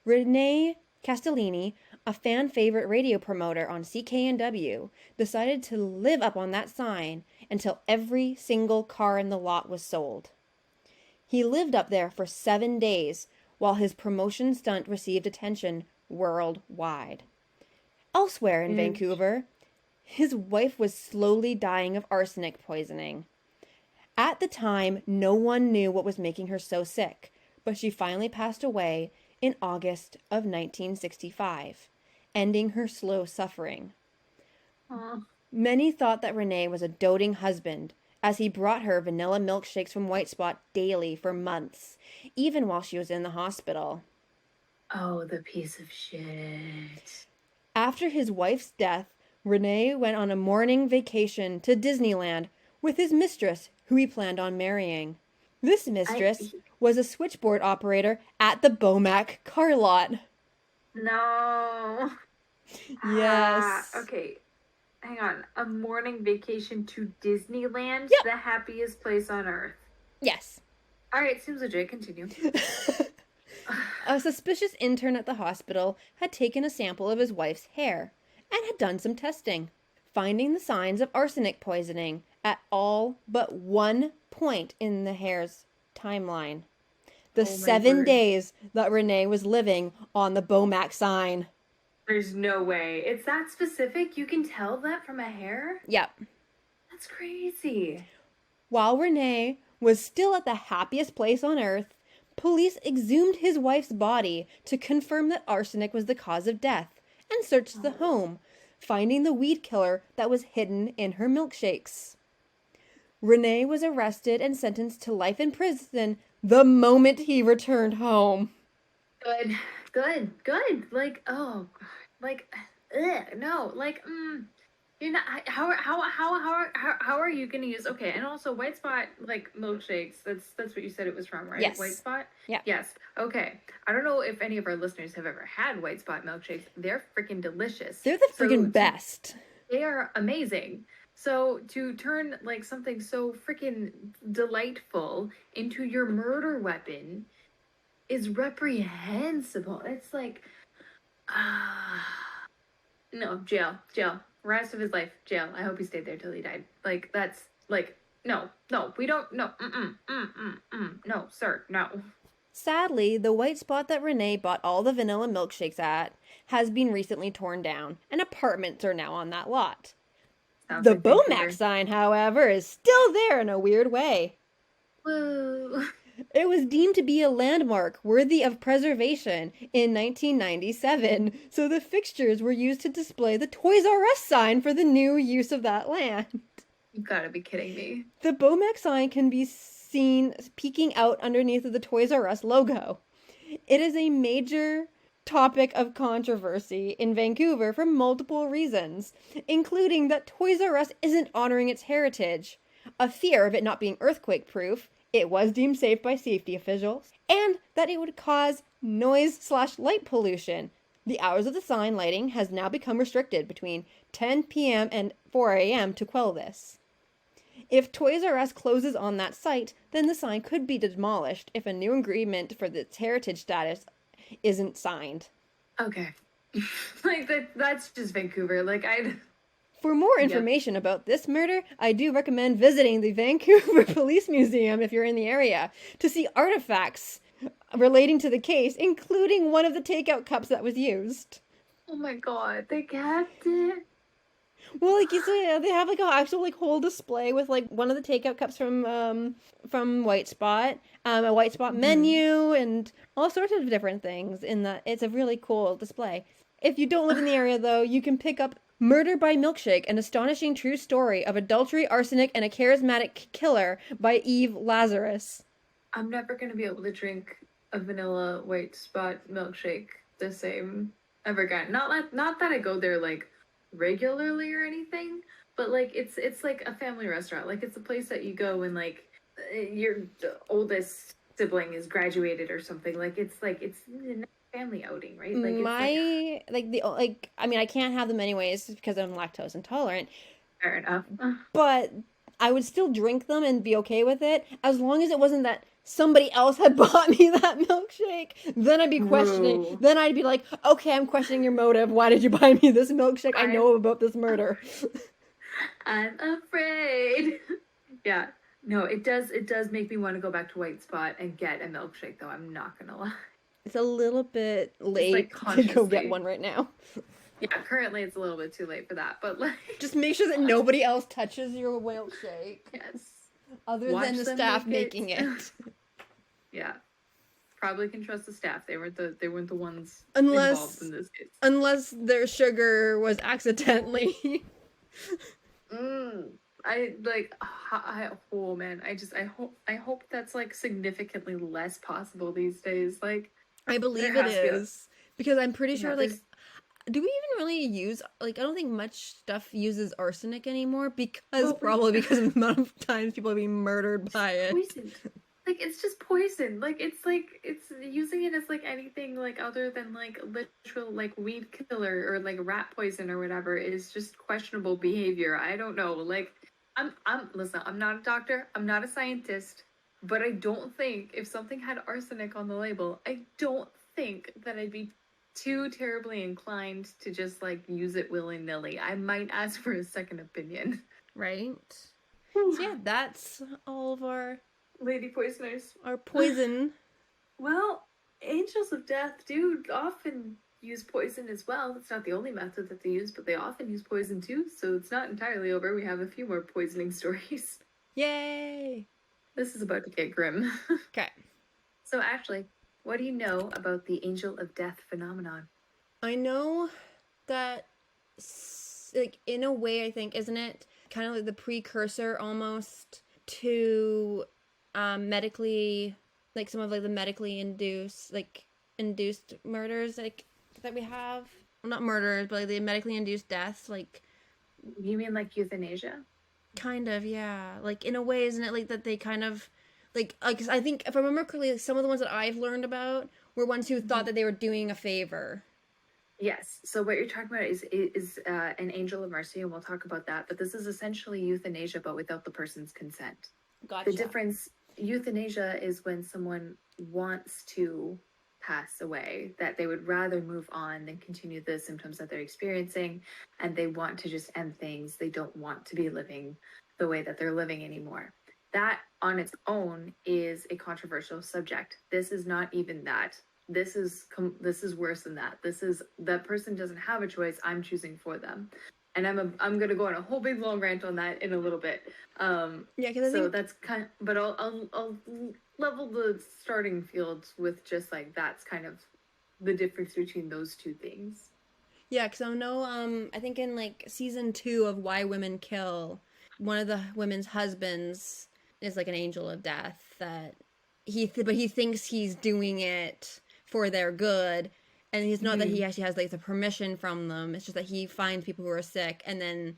Renee Castellini, a fan favorite radio promoter on CKNW, decided to live up on that sign until every single car in the lot was sold. He lived up there for 7 days while his promotion stunt received attention worldwide. Elsewhere in Vancouver, his wife was slowly dying of arsenic poisoning. At the time, no one knew what was making her so sick, but she finally passed away in August of 1965, ending her slow suffering.
Oh.
Many thought that Renee was a doting husband, as he brought her vanilla milkshakes from White Spot daily for months, even while she was in the hospital.
Oh, the piece of shit.
After his wife's death, Renee went on a morning vacation to Disneyland with his mistress, who he planned on marrying. This mistress was a switchboard operator at the Bomac car lot.
No.
Yes.
Okay. Hang on. A morning vacation to Disneyland?
Yep.
The happiest place on earth.
Yes.
All right, seems legit. Continue.
A suspicious intern at the hospital had taken a sample of his wife's hair and had done some testing, finding the signs of arsenic poisoning at all but one point in the hair's timeline. The 7 days that Renee was living on the Bomac sign.
There's no way. It's that specific? You can tell that from a hair?
Yep.
That's crazy.
While Renee was still at the happiest place on earth, police exhumed his wife's body to confirm that arsenic was the cause of death and searched the home, finding the weed killer that was hidden in her milkshakes. Renee was arrested and sentenced to life in prison the moment he returned home.
Good. Like, oh, like, no, like, you're not. How are you gonna use? Okay, and also White Spot like milkshakes. That's what you said it was from, right?
Yes.
White Spot.
Yeah.
Yes. Okay. I don't know if any of our listeners have ever had White Spot milkshakes. They're freaking delicious.
They're the freaking best.
They are amazing. So to turn like something so freaking delightful into your murder weapon is reprehensible. It's like, no, jail. Rest of his life, jail. I hope he stayed there till he died. Like, that's like, no, we don't, no, no, sir, no.
Sadly, the White Spot that Renee bought all the vanilla milkshakes at has been recently torn down, and apartments are now on that lot.
Sounds
The
like
Bomac
Vancouver.
sign, however, is still there in a weird way.
Woo.
It was deemed to be a landmark worthy of preservation in 1997, so the fixtures were used to display the Toys R Us sign for the new use of that land.
You gotta be kidding me.
The Bomac sign can be seen peeking out underneath of the Toys R Us logo. It is a major topic of controversy in Vancouver for multiple reasons, including that Toys R Us isn't honoring its heritage, a fear of it not being earthquake-proof, it was deemed safe by safety officials, and that it would cause noise/light pollution. The hours of the sign lighting has now become restricted between 10 p.m. and 4 a.m. to quell this. If Toys R Us closes on that site, then the sign could be demolished if a new agreement for its heritage status isn't signed.
Okay. Like, that's just Vancouver. Like,
For more information about this murder, I do recommend visiting the Vancouver Police Museum if you're in the area to see artifacts relating to the case, including one of the takeout cups that was used.
Oh my god, they kept it.
Well, like you say, they have like an actual like whole display with like one of the takeout cups from White Spot, a White Spot menu, and all sorts of different things. In that, it's a really cool display. If you don't live in the area, though, you can pick up Murder by Milkshake, an astonishing true story of adultery, arsenic, and a charismatic killer by Eve Lazarus.
I'm never gonna be able to drink a vanilla White Spot milkshake the same ever again. Not that I go there like regularly or anything, but like it's like a family restaurant. Like, it's a place that you go when like your oldest sibling is graduated or something. Like, it's a family outing, right? Like,
I can't have them anyways because I'm lactose intolerant.
Fair enough.
But I would still drink them and be okay with it as long as it wasn't that somebody else had bought me that milkshake. Then I'd be questioning.
Whoa.
Then I'd be like, okay, I'm questioning your motive. Why did you buy me this milkshake? I know about this murder.
I'm afraid. Yeah. No, it does make me want to go back to White Spot and get a milkshake, though. I'm not gonna lie.
It's a little bit late to go
consciously.
get one right now.
Yeah, currently it's a little bit too late for that, but like,
Just make sure that nobody else touches your milkshake
yes.
other
Watch
than the
them
staff
make
making
it.
it.
Yeah. probably can trust the staff. They weren't the ones involved
Unless
in this case.
unless their sugar was accidentally.
Mm. I like oh man, I hope that's like significantly less possible these days. Like
I
there
believe it
has to be
is because I'm pretty
yeah,
sure like
there's
do we even really use like I don't think much stuff uses arsenic anymore because
well
probably because of the amount of times people are being murdered by it.
poisoned. Like it's just poison. Like it's using it as like anything like other than like literal like weed killer or like rat poison or whatever is just questionable behavior. I don't know. Like I'm listen, I'm not a doctor, I'm not a scientist, but I don't think if something had arsenic on the label, I don't think that I'd be too terribly inclined to just like use it willy-nilly. I might ask for a second opinion.
Right?
Whew.
So yeah, that's all of
Lady poisoners.
our poison.
Well, angels of death do often use poison as well. It's not the only method that they use, but they often use poison too, so it's not entirely over. We have a few more poisoning stories.
Yay!
This is about to get grim.
Okay.
So, Ashley, what do you know about the angel of death phenomenon?
I know that like in a way I think isn't it kind of like the precursor almost to medically like some of like the medically induced murders like that we have, well, not murders but like the medically induced deaths, like
You mean like euthanasia?
kind of, yeah, like in a way isn't it like that they kind of like 'cause I think if I remember correctly, like, some of the ones that I've learned about were ones who thought that they were doing a favor.
Yes. So what you're talking about is an angel of mercy, and we'll talk about that. But this is essentially euthanasia, but without the person's consent. The
Gotcha.
difference, euthanasia is when someone wants to pass away, that they would rather move on than continue the symptoms that they're experiencing, and they want to just end things. They don't want to be living the way that they're living anymore. That on its own is a controversial subject. This is not even that. This is worse than that. This is that person doesn't have a choice. I'm choosing for them, and I'm gonna go on a whole big long rant on that in a little bit.
Yeah, because I
So
think
that's kind, but I'll level the starting field with just like that's kind of the difference between those two things.
yeah, because I know, I think in like season 2 of Why Women Kill, one of the women's husbands is like an angel of death that but he thinks he's doing it for their good, and he's not that he
Mhm.
actually has like the permission from them. It's just that he finds people who are sick and then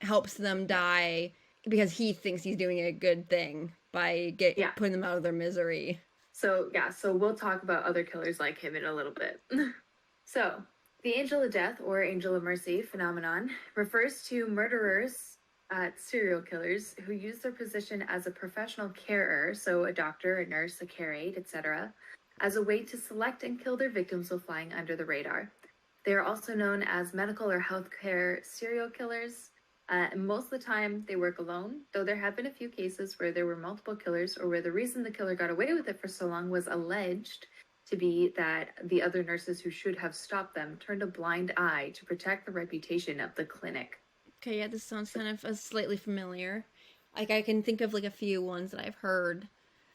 helps them die because he thinks he's doing a good thing by
Yeah.
putting them out of their misery.
So yeah, so we'll talk about other killers like him in a little bit. So the angel of death or angel of mercy phenomenon refers to murderers, serial killers who use their position as a professional carer, so a doctor, a nurse, a care aide, etc., as a way to select and kill their victims while flying under the radar. They are also known as medical or healthcare serial killers. And most of the time, they work alone, though there have been a few cases where there were multiple killers or where the reason the killer got away with it for so long was alleged to be that the other nurses who should have stopped them turned a blind eye to protect the reputation of the clinic.
Okay, yeah, this sounds kind of slightly familiar. Like I can think of like a few ones that I've heard.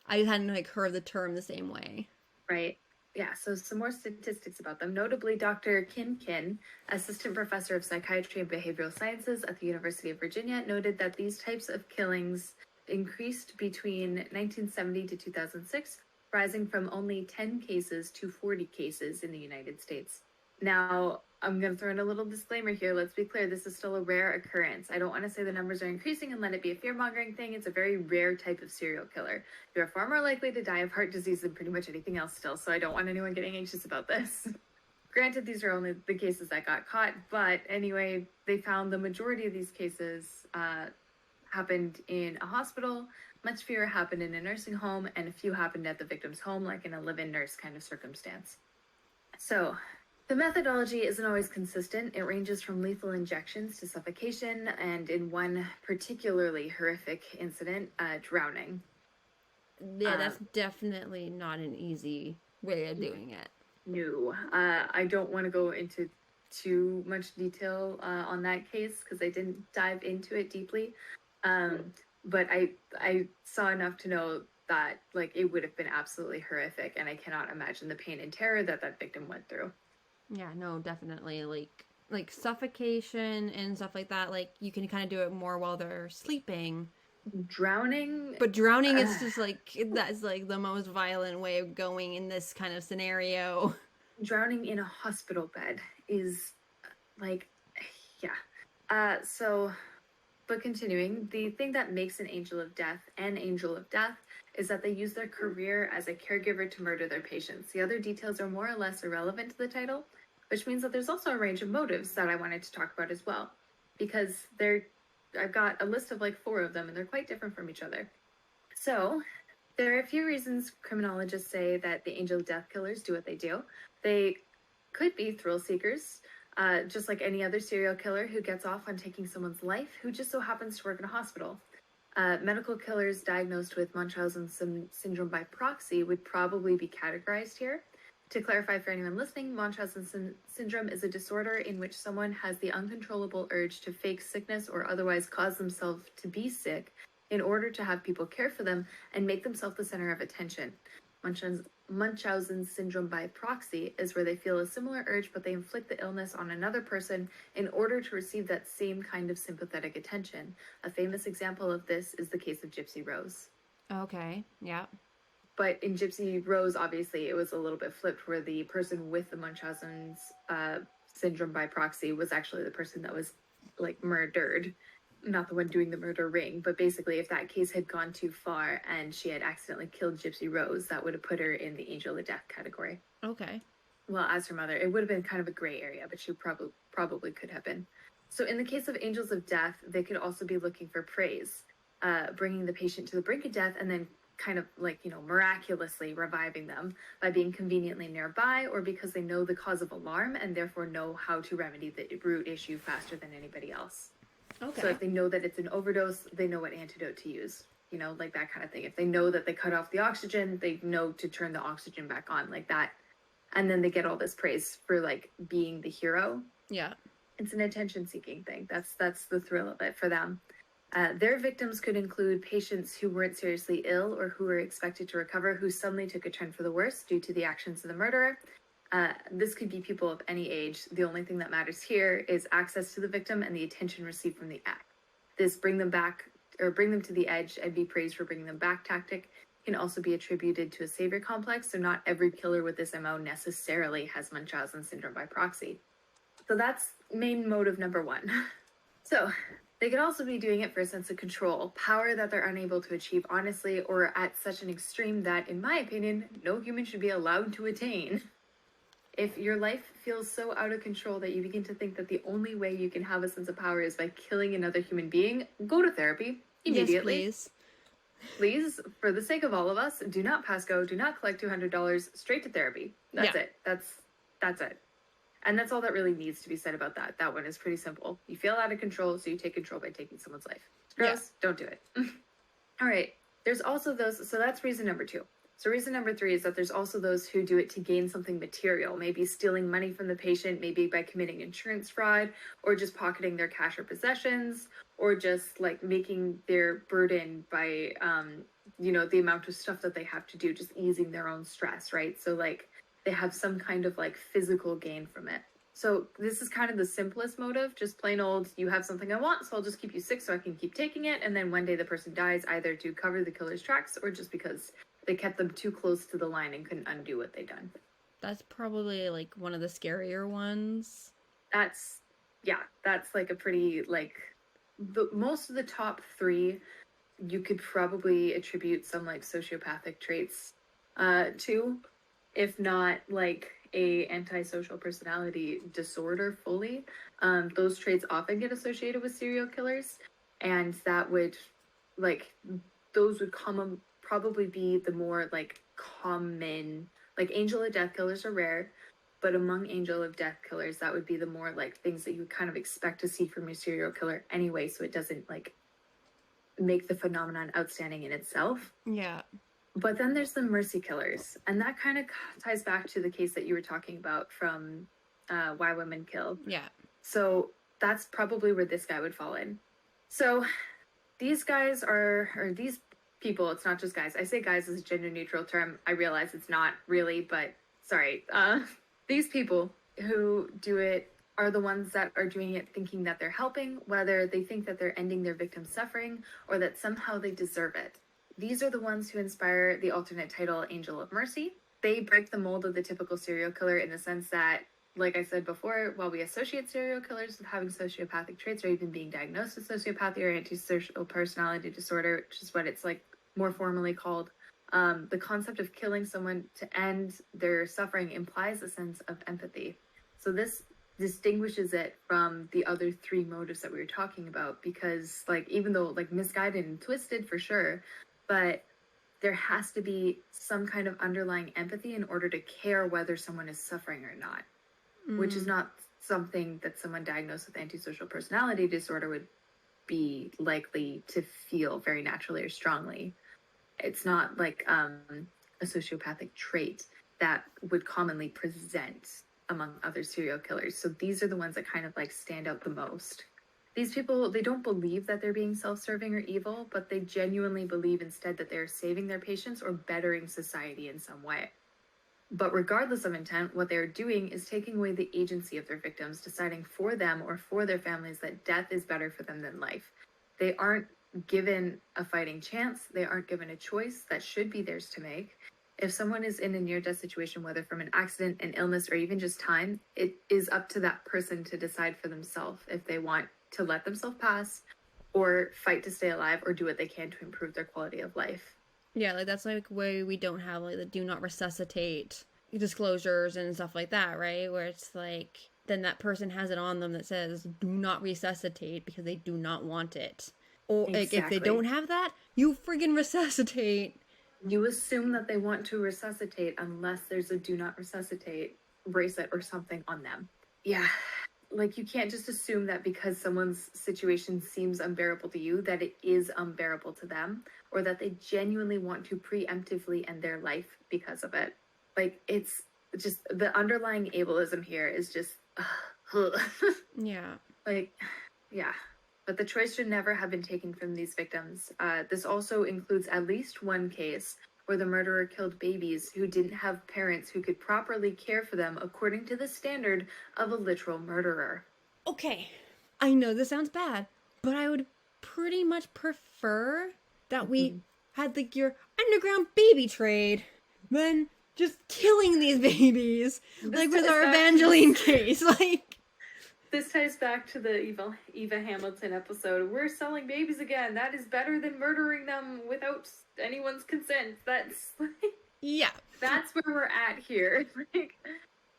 I just hadn't like heard the term the same way.
Right? Yeah, so some more statistics about them. Notably, Dr. Kin Kin, assistant professor of psychiatry and behavioral sciences at the University of Virginia, noted that these types of killings increased between 1970 to 2006, rising from only 10 cases to 40 cases in the United States. Now, I'm going to throw in a little disclaimer here. Let's be clear, this is still a rare occurrence. I don't want to say the numbers are increasing and let it be a fear-mongering thing. It's a very rare type of serial killer. You're far more likely to die of heart disease than pretty much anything else still, so I don't want anyone getting anxious about this. Granted, these are only the cases that got caught, but anyway, they found the majority of these cases happened in a hospital, much fewer happened in a nursing home, and a few happened at the victim's home, like in a live-in nurse kind of circumstance. So, the methodology isn't always consistent. It ranges from lethal injections to suffocation, and in one particularly horrific incident, drowning.
Yeah, that's definitely not an easy way of doing it.
No, I don't want to go into too much detail on that case because I didn't dive into it deeply. But I saw enough to know that like it would have been absolutely horrific, and I cannot imagine the pain and terror that that victim went through.
Yeah, no, definitely. Like suffocation and stuff like that. Like you can kind of do it more while they're sleeping.
Drowning,
But drowning is just like that's like the most violent way of going in this kind of scenario.
drowning in a hospital bed is like, yeah. So, but continuing, the thing that makes an angel of death an angel of death is that they use their career as a caregiver to murder their patients. The other details are more or less irrelevant to the title, which means that there's also a range of motives that I wanted to talk about as well, because I've got a list of like 4 of them, and they're quite different from each other. So, there are a few reasons criminologists say that the angel of death killers do what they do. They could be thrill seekers, just like any other serial killer who gets off on taking someone's life who just so happens to work in a hospital. Medical killers diagnosed with Munchausen syndrome by proxy would probably be categorized here. To clarify for anyone listening, Munchausen syndrome is a disorder in which someone has the uncontrollable urge to fake sickness or otherwise cause themselves to be sick in order to have people care for them and make themselves the center of attention. Munchausen syndrome by proxy is where they feel a similar urge, but they inflict the illness on another person in order to receive that same kind of sympathetic attention. A famous example of this is the case of Gypsy Rose.
Okay, yeah.
But in Gypsy Rose, obviously, it was a little bit flipped, where the person with the Munchausen's syndrome by proxy was actually the person that was like murdered, not the one doing the murdering. But basically, if that case had gone too far and she had accidentally killed Gypsy Rose, that would have put her in the angel of death category.
Okay.
Well, as her mother, it would have been kind of a gray area, but she probably could have been. So in the case of angels of death, they could also be looking for praise, bringing the patient to the brink of death and then kind of like, miraculously reviving them by being conveniently nearby, or because they know the cause of alarm and therefore know how to remedy the root issue faster than anybody else.
Okay.
So if they know that it's an overdose, they know what antidote to use, like that kind of thing. If they know that they cut off the oxygen, they know to turn the oxygen back on, like that. And then they get all this praise for like being the hero.
Yeah.
It's an attention-seeking thing. That's the thrill of it for them. Their victims could include patients who weren't seriously ill or who were expected to recover, who suddenly took a turn for the worse due to the actions of the murderer. This could be people of any age. The only thing that matters here is access to the victim and the attention received from the act. This bring them to the edge and be praised for bringing them back tactic can also be attributed to a savior complex. So not every killer with this MO necessarily has Munchausen syndrome by proxy. So that's main motive number 1. So they could also be doing it for a sense of control, power that they're unable to achieve honestly, or at such an extreme that, in my opinion, no human should be allowed to attain. If your life feels so out of control that you begin to think that the only way you can have a sense of power is by killing another human being, go to therapy immediately.
Yes, please.
Please, for the sake of all of us, do not pass go, do not collect $200, straight to therapy. That's it. That's it. And that's all that really needs to be said about that. That one is pretty simple. You feel out of control, so you take control by taking someone's life. It's gross. Don't do it. All right. There's also those. So that's reason number 2. So reason number 3 is that there's also those who do it to gain something material, maybe stealing money from the patient, maybe by committing insurance fraud, or just pocketing their cash or possessions, or just like making their burden by, the amount of stuff that they have to do, just easing their own stress, right? So like, they have some kind of like physical gain from it. So this is kind of the simplest motive, just plain old, you have something I want, so I'll just keep you sick so I can keep taking it. And then one day the person dies either to cover the killer's tracks or just because they kept them too close to the line and couldn't undo what they'd done.
That's probably like one of the scarier ones.
That's like a pretty like, most of the top 3 you could probably attribute some like sociopathic traits to, if not like a antisocial personality disorder fully. Those traits often get associated with serial killers, and that would those would probably be the more like common, like angel of death killers are rare, but among angel of death killers, that would be the more like things that you kind of expect to see from your serial killer anyway, so it doesn't like make the phenomenon outstanding in itself.
Yeah.
But then there's the mercy killers, and that kind of ties back to the case that you were talking about from Why Women Kill.
Yeah.
So that's probably where this guy would fall in. So these guys these people, it's not just guys. I say guys as a gender neutral term. I realize it's not really, but sorry. These people who do it are the ones that are doing it thinking that they're helping, whether they think that they're ending their victim's suffering or that somehow they deserve it. These are the ones who inspire the alternate title Angel of Mercy. They break the mold of the typical serial killer in the sense that, like I said before, while we associate serial killers with having sociopathic traits or even being diagnosed with sociopathy or antisocial personality disorder, which is what it's like more formally called, the concept of killing someone to end their suffering implies a sense of empathy. So this distinguishes it from the other three motives that we were talking about, because like even though like misguided and twisted for sure, but there has to be some kind of underlying empathy in order to care whether someone is suffering or not, which is not something that someone diagnosed with antisocial personality disorder would be likely to feel very naturally or strongly. It's not like a sociopathic trait that would commonly present among other serial killers. So these are the ones that kind of like stand out the most. These people, they don't believe that they're being self-serving or evil, but they genuinely believe instead that they're saving their patients or bettering society in some way. But regardless of intent, what they're doing is taking away the agency of their victims, deciding for them or for their families that death is better for them than life. They aren't given a fighting chance. They aren't given a choice that should be theirs to make. If someone is in a near-death situation, whether from an accident, an illness, or even just time, it is up to that person to decide for themselves if they want to let themselves pass or fight to stay alive or do what they can to improve their quality of life.
Yeah, like that's like why we don't have like the do not resuscitate disclosures and stuff like that, right? Where it's like then that person has it on them that says do not resuscitate because they do not want it. Or like if they don't have that, you friggin' resuscitate.
You assume that they want to resuscitate unless there's a do not resuscitate bracelet or something on them. Yeah. Like you can't just assume that because someone's situation seems unbearable to you that it is unbearable to them, or that they genuinely want to preemptively end their life because of it. Like it's just the underlying ableism here is just
Yeah.
like yeah. But the choice should never have been taken from these victims. This also includes at least one case where the murderer killed babies who didn't have parents who could properly care for them according to the standard of a literal murderer.
Okay, I know this sounds bad, but I would pretty much prefer that we had like your underground baby trade than just killing these babies, like with our Evangeline case. Like,
this ties back to the Eva Hamilton episode. We're selling babies again. That is better than murdering them without anyone's consent. That's like,
yeah,
that's where we're at here. Like,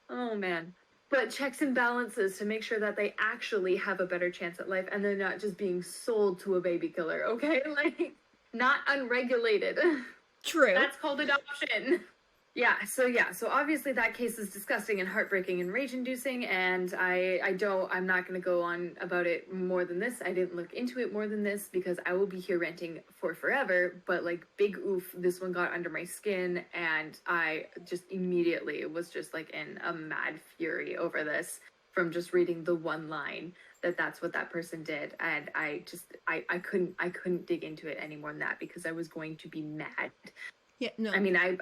oh man. But checks and balances to make sure that they actually have a better chance at life and they're not just being sold to a baby killer, okay? Like, not unregulated.
True.
That's called adoption. So obviously that case is disgusting and heartbreaking and rage-inducing, and I'm not going to go on about it more than this. I didn't look into it more than this because I will be here ranting for forever, but like big oof, this one got under my skin, and I just immediately was just like in a mad fury over this from just reading the one line that's what that person did, and I couldn't dig into it any more than that because I was going to be mad.
Yeah, no.
I mean, I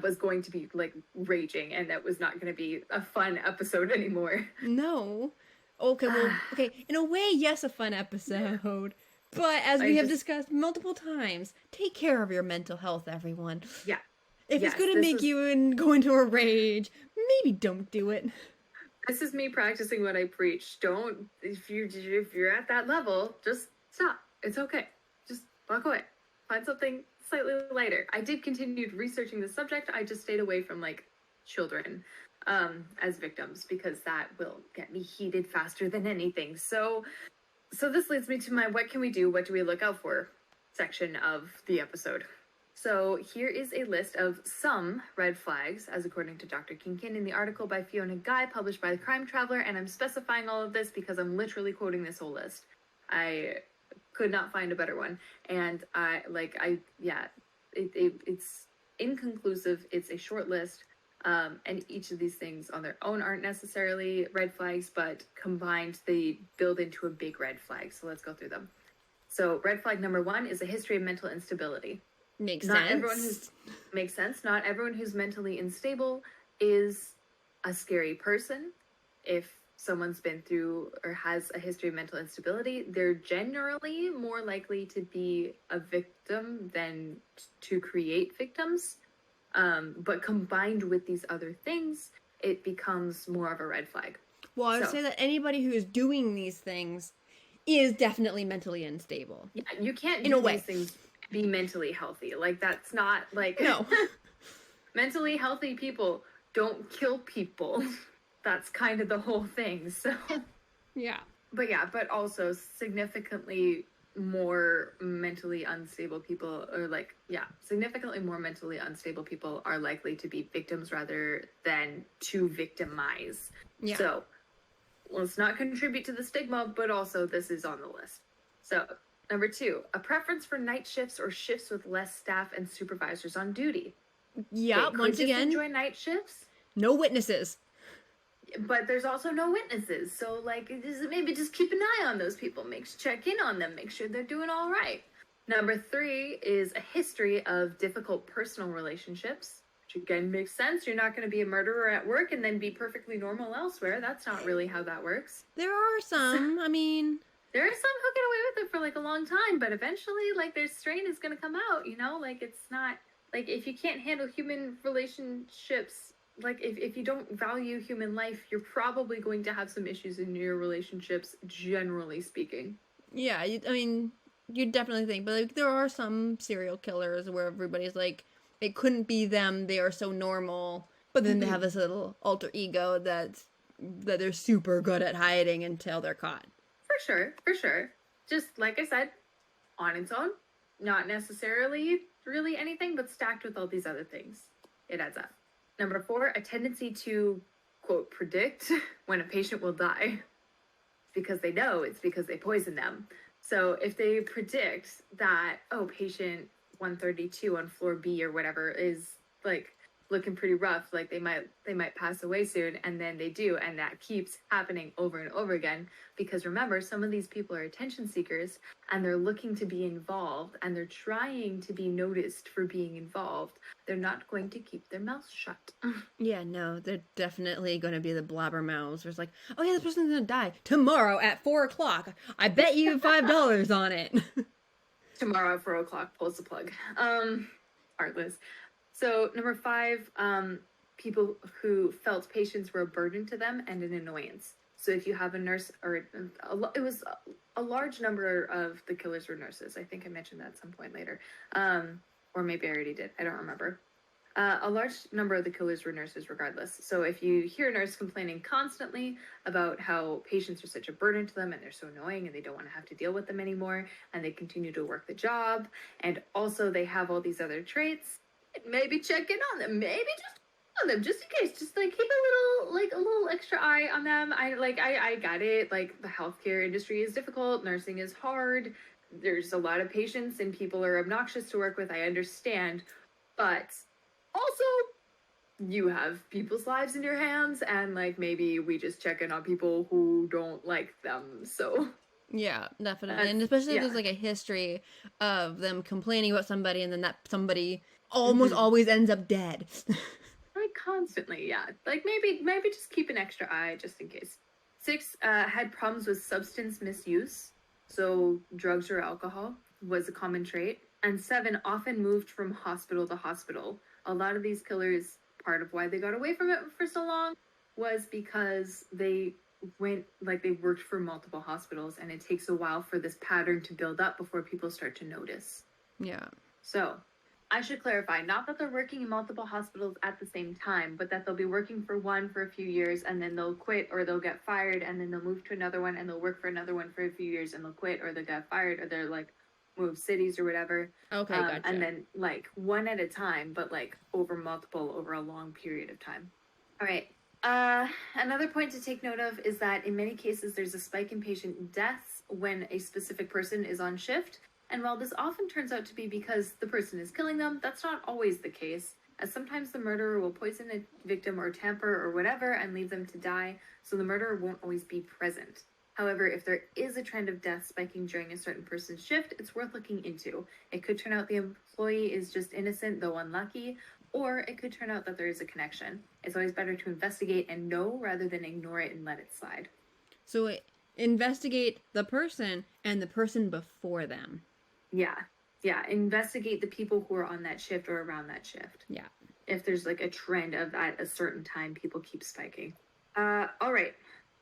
was going to be like raging, and that was not going to be a fun episode anymore.
No. Okay, well, okay, in a way, yes, a fun episode. But as we have discussed multiple times, take care of your mental health, everyone.
Yeah.
If it's going to make you go into a rage, maybe don't do it.
This is me practicing what I preach. Don't, if you're at that level, just stop. It's okay. Just walk away. Find something slightly lighter. I did continue researching the subject. I just stayed away from like children as victims because that will get me heated faster than anything. So this leads me to my what can we do, what do we look out for section of the episode. So here is a list of some red flags, as according to Dr. Kinkin in the article by Fiona Guy, published by the Crime Traveler, and I'm specifying all of this because I'm literally quoting this whole list. I could not find a better one, and it's inconclusive. It's a short list, and each of these things on their own aren't necessarily red flags, but combined they build into a big red flag. So let's go through them. So red flag number 1 is a history of mental instability.
Makes
Not
sense.
everyone who's makes sense. Not everyone who's mentally unstable is a scary person. If someone's been through or has a history of mental instability, they're generally more likely to be a victim than to create victims. But combined with these other things, it becomes more of a red flag.
Well, I would
So-
say that anybody who is doing these things is definitely mentally unstable.
Yeah, you can't
In a
do
way.
these things be mentally healthy. Like, that's not like
No.
mentally healthy people don't kill people. That's kind of the whole thing. So,
Yeah.
but also significantly more mentally unstable people, or like, yeah, significantly more mentally unstable people are likely to be victims rather than to victimize.
Yeah.
So, let's not contribute to the stigma, but also this is on the list. So, number 2, a preference for night shifts or shifts with less staff and supervisors on duty.
Yeah,
They could
once
just
again,
enjoy night shifts,
no witnesses.
but there's also no witnesses. So, like, maybe just keep an eye on those people. Check in on them. Make sure they're doing all right. Number 3 is a history of difficult personal relationships, which again makes sense. You're not going to be a murderer at work and then be perfectly normal elsewhere. That's not really how that works.
There are some. I mean,
There are some who get away with it for like a long time, but eventually, like, their strain is going to come out, you know? Like, it's not, like, if you can't handle human relationships, like, if you don't value human life, you're probably going to have some issues in your relationships, generally speaking.
yeah, I mean, you definitely think, but like there are some serial killers where everybody's like, it couldn't be them. They are so normal, but then they have this little alter ego that they're super good at hiding until they're caught.
For sure. Just like I said, on its own, not necessarily really anything, but stacked with all these other things, it adds up. Number 4, a tendency to, quote, predict when a patient will die. Because they know it's because they poisoned them. So if they predict that, oh, patient 132 on floor B or whatever is like looking pretty rough, like they might pass away soon, and then they do, and that keeps happening over and over again. Because remember, some of these people are attention seekers and they're looking to be involved and they're trying to be noticed for being involved. They're not going to keep their mouths shut.
Yeah, no, they're definitely going to be the blabbermouths. Where it's like, oh yeah, this person's going to die tomorrow at 4:00. I bet you $5 on it.
Tomorrow at 4 o'clock, pulls the plug. Heartless. So number 5, people who felt patients were a burden to them and an annoyance. So if you have a nurse, or it was a large number of the killers were nurses. I think I mentioned that at some point later, or maybe I already did. I don't remember. A large number of the killers were nurses regardless. So if you hear a nurse complaining constantly about how patients are such a burden to them and they're so annoying and they don't want to have to deal with them anymore and they continue to work the job and also they have all these other traits, maybe check in on them. Maybe just on them just in case. Just like keep a little extra eye on them. I got it. Like the healthcare industry is difficult. Nursing is hard. There's a lot of patients and people are obnoxious to work with. I understand. But also, you have people's lives in your hands, and like maybe we just check in on people who don't like them. So
Yeah, definitely. And especially if
yeah.
there's like a history of them complaining about somebody and then that somebody almost always ends up dead.
like constantly, yeah. Like maybe just keep an extra eye just in case. 6, had problems with substance misuse, so drugs or alcohol was a common trait. And 7, often moved from hospital to hospital. A lot of these killers, part of why they got away from it for so long was because they worked for multiple hospitals, and it takes a while for this pattern to build up before people start to notice.
Yeah.
So I should clarify, not that they're working in multiple hospitals at the same time, but that they'll be working for one for a few years and then they'll quit or they'll get fired and then they'll move to another one and they'll work for another one for a few years and they'll quit or they'll get fired or they're like move cities or whatever.
Okay, gotcha.
And then like one at a time, but like over a long period of time. All right. Another point to take note of is that in many cases there's a spike in patient deaths when a specific person is on shift. And while this often turns out to be because the person is killing them, that's not always the case, as sometimes the murderer will poison a victim or tamper or whatever and leave them to die, so the murderer won't always be present. However, if there is a trend of death spiking during a certain person's shift, it's worth looking into. It could turn out the employee is just innocent, though unlucky, or it could turn out that there is a connection. It's always better to investigate and know rather than ignore it and let it slide.
So investigate the person and the person before them.
Yeah. Yeah. Investigate the people who are on that shift or around that shift.
Yeah.
If there's like a trend of at a certain time, people keep spiking. All right.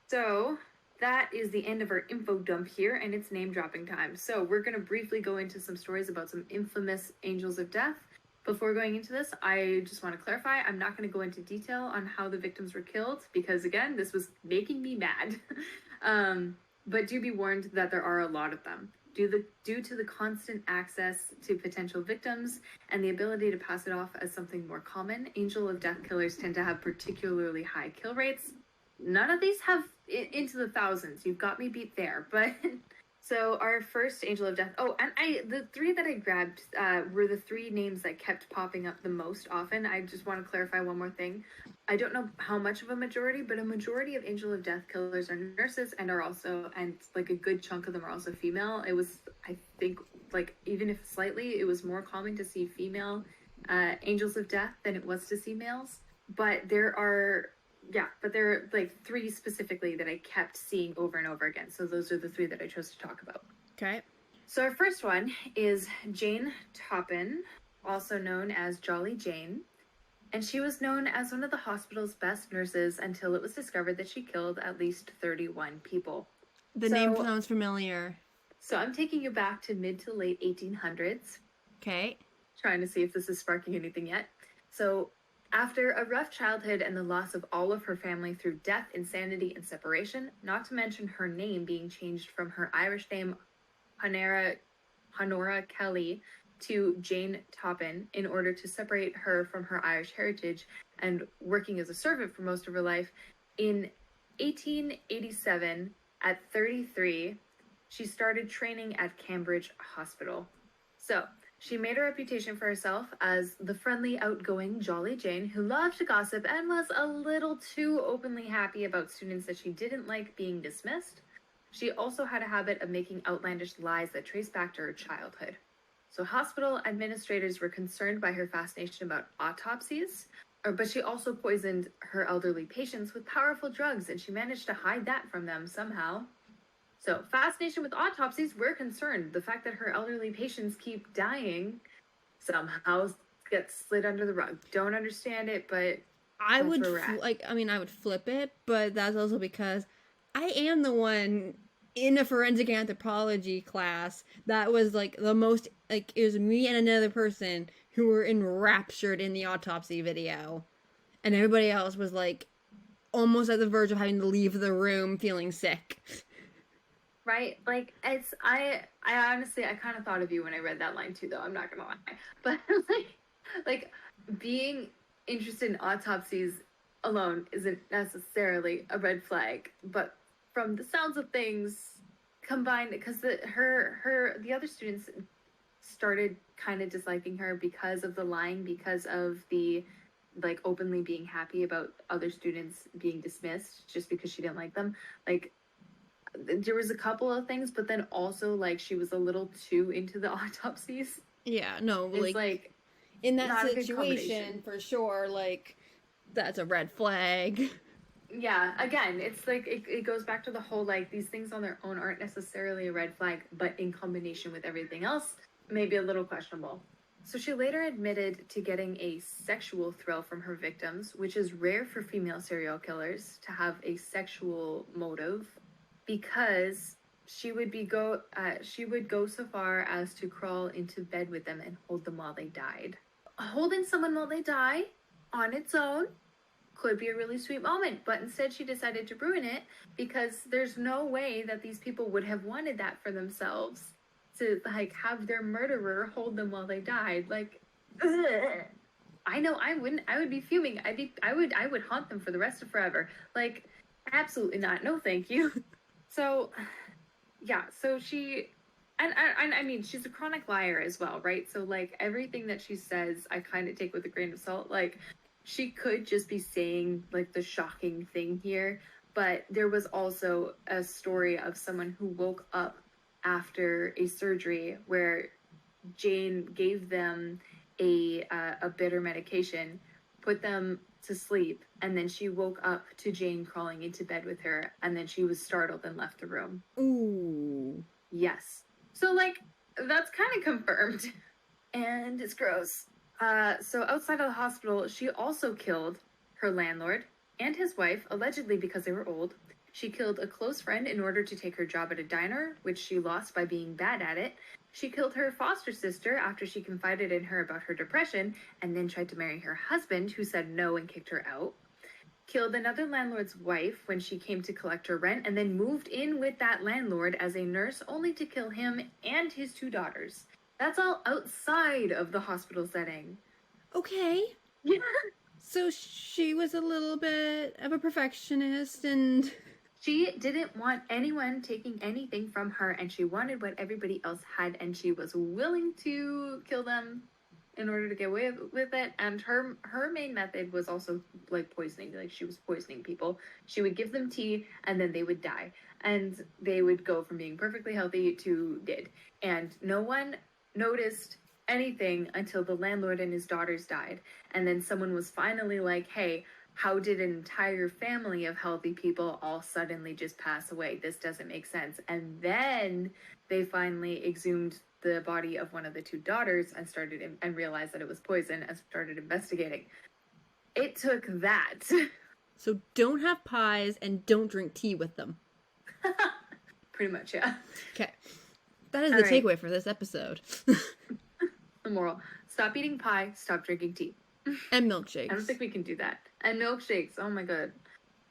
So that is the end of our info dump here, and it's name dropping time. So we're going to briefly go into some stories about some infamous angels of death. Before going into this, I just want to clarify, I'm not going to go into detail on how the victims were killed because, again, this was making me mad. But do be warned that there are a lot of them. Due to the constant access to potential victims and the ability to pass it off as something more common, angel of death killers tend to have particularly high kill rates. None of these have into the thousands. You've got me beat there. But so our first angel of death. Oh, and the three that I grabbed were the three names that kept popping up the most often. I just want to clarify one more thing. I don't know how much of a majority, but a majority of angel of death killers are nurses and like a good chunk of them are also female. It was, I think, like even if slightly, it was more common to see female angels of death than it was to see males. But there are like three specifically that I kept seeing over and over again. So those are the three that I chose to talk about.
Okay.
So our first one is Jane Toppin, also known as Jolly Jane. And she was known as one of the hospital's best nurses until it was discovered that she killed at least 31 people.
The name sounds familiar.
So I'm taking you back to mid to late 1800s.
Okay.
Trying to see if this is sparking anything yet. So after a rough childhood and the loss of all of her family through death, insanity, and separation, not to mention her name being changed from her Irish name, Honora Kelly, to Jane Toppin in order to separate her from her Irish heritage and working as a servant for most of her life, in 1887, at 33, she started training at Cambridge Hospital. So she made a reputation for herself as the friendly, outgoing, jolly Jane who loved to gossip and was a little too openly happy about students that she didn't like being dismissed. She also had a habit of making outlandish lies that trace back to her childhood. So hospital administrators were concerned by her fascination about autopsies, but she also poisoned her elderly patients with powerful drugs, and she managed to hide that from them somehow. So, fascination with autopsies, we're concerned. The fact that her elderly patients keep dying somehow gets slid under the rug. Don't understand it, but
I would flip it, but that's also because I am the one in a forensic anthropology class that was like the most, like, it was me and another person who were enraptured in the autopsy video, and everybody else was like almost at the verge of having to leave the room feeling sick.
Right? Like, I honestly, I kind of thought of you when I read that line too, though. I'm not gonna lie. But like being interested in autopsies alone isn't necessarily a red flag, but from the sounds of things combined, because the other students started kind of disliking her because of the lying, because of the like openly being happy about other students being dismissed just because she didn't like them. Like, there was a couple of things, but then also like she was a little too into the autopsies.
Yeah, no,
it's like
in that situation for sure, like that's a red flag.
Yeah, again, it's like it goes back to the whole like these things on their own aren't necessarily a red flag, but in combination with everything else, maybe a little questionable. So she later admitted to getting a sexual thrill from her victims, which is rare for female serial killers to have a sexual motive, because she would go so far as to crawl into bed with them and hold them while they died. Holding someone while they die on its own could be a really sweet moment, but instead she decided to ruin it because there's no way that these people would have wanted that for themselves, to like have their murderer hold them while they died. Like, ugh. I know I wouldn't. I would be fuming. I would haunt them for the rest of forever. Like, absolutely not. No, thank you. So, yeah. So she, and I mean, she's a chronic liar as well, right? So like everything that she says, I kind of take with a grain of salt. Like, she could just be saying like the shocking thing here, But there was also a story of someone who woke up after a surgery where Jane gave them a bitter medication, put them to sleep, and then she woke up to Jane crawling into bed with her, and then she was startled and left the room.
Ooh.
Yes. So, like, that's kind of confirmed. And it's gross. So outside of the hospital, she also killed her landlord and his wife, allegedly because they were old. She killed a close friend in order to take her job at a diner, which she lost by being bad at it. She killed her foster sister after she confided in her about her depression and then tried to marry her husband, who said no and kicked her out. Killed another landlord's wife when she came to collect her rent, and then moved in with that landlord as a nurse, only to kill him and his 2 daughters. That's all outside of the hospital setting.
Okay.
Yeah.
So she was a little bit of a perfectionist and...
She didn't want anyone taking anything from her, and she wanted what everybody else had, and she was willing to kill them in order to get away with it. And her main method was also like poisoning. Like, she was poisoning people. She would give them tea and then they would die, and they would go from being perfectly healthy to dead. And no one noticed anything until the landlord and his daughters died. And then someone was finally like, hey, how did an entire family of healthy people all suddenly just pass away? This doesn't make sense. And then they finally exhumed the body of one of the 2 daughters and and realized that it was poison and started investigating. It took that.
So don't have pies and don't drink tea with them.
Pretty much, yeah.
Okay. That is the takeaway for this episode.
The moral: stop eating pie, stop drinking tea.
And milkshakes.
I don't think we can do that. And milkshakes. Oh my god.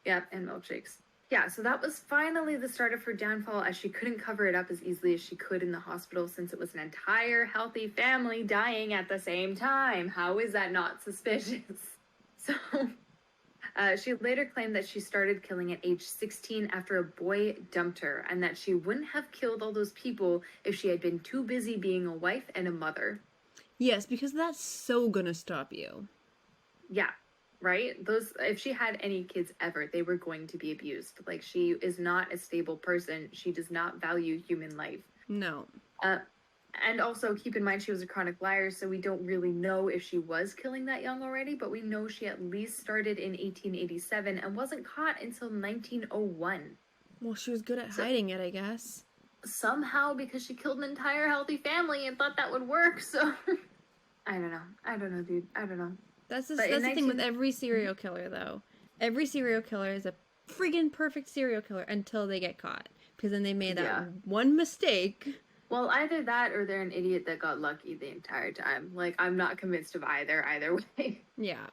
Yeah, and milkshakes. Yeah, so that was finally the start of her downfall, as she couldn't cover it up as easily as she could in the hospital, since it was an entire healthy family dying at the same time. How is that not suspicious? So, she later claimed that she started killing at age 16 after a boy dumped her, and that she wouldn't have killed all those people if she had been too busy being a wife and a mother.
Yes, because that's so gonna stop you.
Yeah, right? If she had any kids ever, they were going to be abused. Like, she is not a stable person. She does not value human life.
No.
And also, keep in mind, she was a chronic liar, so we don't really know if she was killing that young already, but we know she at least started in 1887 and wasn't caught until 1901.
Well, she was good at hiding it, I guess.
Somehow, because she killed an entire healthy family and thought that would work, so... I don't know, dude. I don't know.
That's the thing with every serial killer, though. Every serial killer is a friggin' perfect serial killer until they get caught. Because then they made that one mistake.
Well, either that or they're an idiot that got lucky the entire time. Like, I'm not convinced of either way.
Yeah.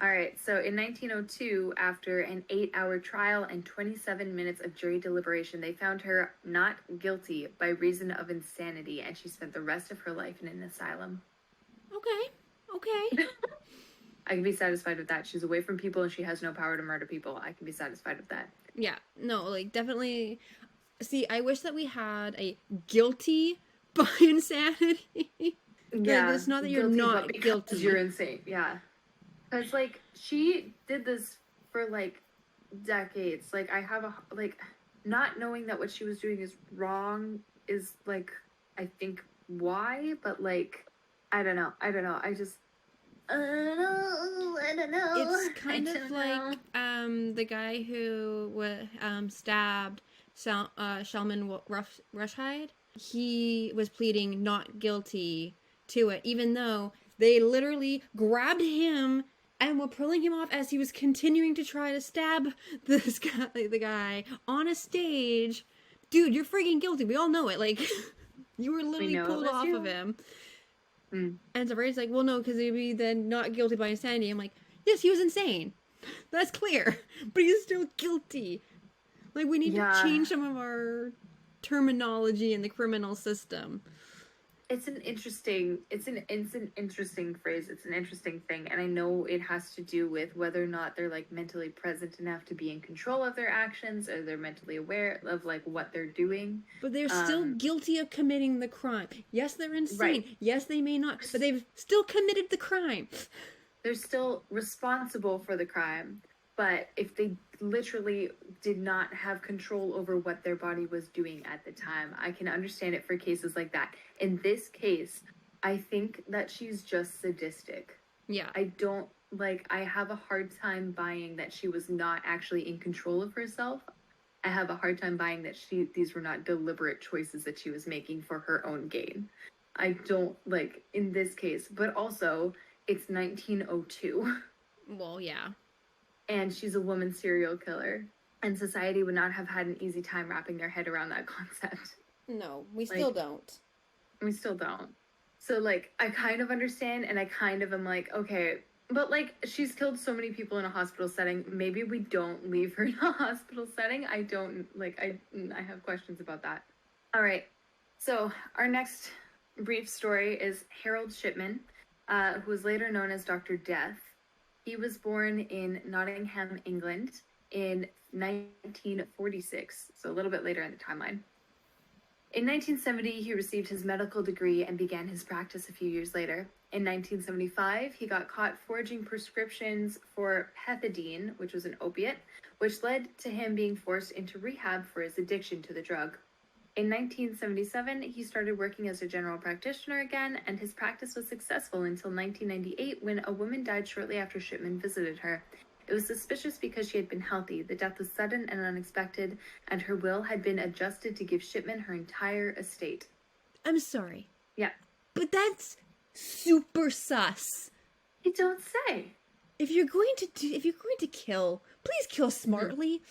Alright, so in 1902, after an 8-hour trial and 27 minutes of jury deliberation, they found her not guilty by reason of insanity, and she spent the rest of her life in an asylum.
Okay.
I can be satisfied with that. She's away from people and she has no power to murder people. I can be satisfied with that.
Yeah, no, like, definitely. See, I wish that we had a guilty by insanity.
Yeah,
like, it's not that you're not guilty.
You're insane. Yeah, because like she did this for like decades. Like, I have not knowing that what she was doing is wrong is like, I think why, but like I don't know. I don't know. I don't know.
It's kind of like the guy who stabbed Salman Rushdie. He was pleading not guilty to it, even though they literally grabbed him and were pulling him off as he was continuing to try to stab the guy on a stage. Dude, you're freaking guilty. We all know it. Like, you were literally pulled off of him. And so Ray's like, well, no, because he'd be then not guilty by insanity. I'm like, yes, he was insane. That's clear. But he's still guilty. Like, we need to change some of our terminology in the criminal system.
It's an interesting phrase. It's an interesting thing. And I know it has to do with whether or not they're like mentally present enough to be in control of their actions, or they're mentally aware of like what they're doing.
But they're still guilty of committing the crime. Yes, they're insane. Right. Yes, they may not, but they've still committed the crime.
They're still responsible for the crime. But if they literally did not have control over what their body was doing at the time. I can understand it for cases like that. In this case, I think that she's just sadistic.
Yeah.
I have a hard time buying that she was not actually in control of herself. I have a hard time buying that these were not deliberate choices that she was making for her own gain. I don't like in this case, but also it's 1902.
Well, yeah.
And she's a woman serial killer. And society would not have had an easy time wrapping their head around that concept.
No, we still don't.
We still don't. So, like, I kind of understand, and I kind of am like, okay, but, like, she's killed so many people in a hospital setting. Maybe we don't leave her in a hospital setting. I have questions about that. All right. So, our next brief story is Harold Shipman, who was later known as Dr. Death. He was born in Nottingham, England in 1946, so a little bit later in the timeline. In 1970, he received his medical degree and began his practice a few years later. In 1975, he got caught forging prescriptions for pethidine, which was an opiate, which led to him being forced into rehab for his addiction to the drug. In 1977, he started working as a general practitioner again, and his practice was successful until 1998 when a woman died shortly after Shipman visited her. It was suspicious because she had been healthy. The death was sudden and unexpected, and her will had been adjusted to give Shipman her entire estate.
I'm sorry.
Yeah.
But that's super sus.
You don't say.
If you're going to kill, please kill smartly.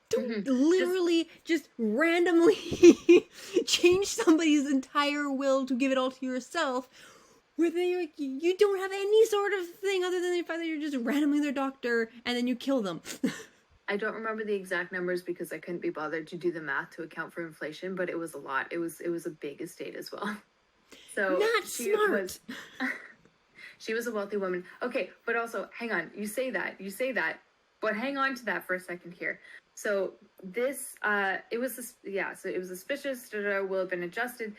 Don't literally just randomly change somebody's entire will to give it all to yourself. Where you don't have any sort of thing other than the fact that you're just randomly their doctor and then you kill them.
I don't remember the exact numbers because I couldn't be bothered to do the math to account for inflation, but it was a lot. It was a big estate as well. So
not smart.
She was a wealthy woman. Okay, but also, hang on. You say that, but hang on to that for a second here. So this, it was suspicious. Will have been adjusted.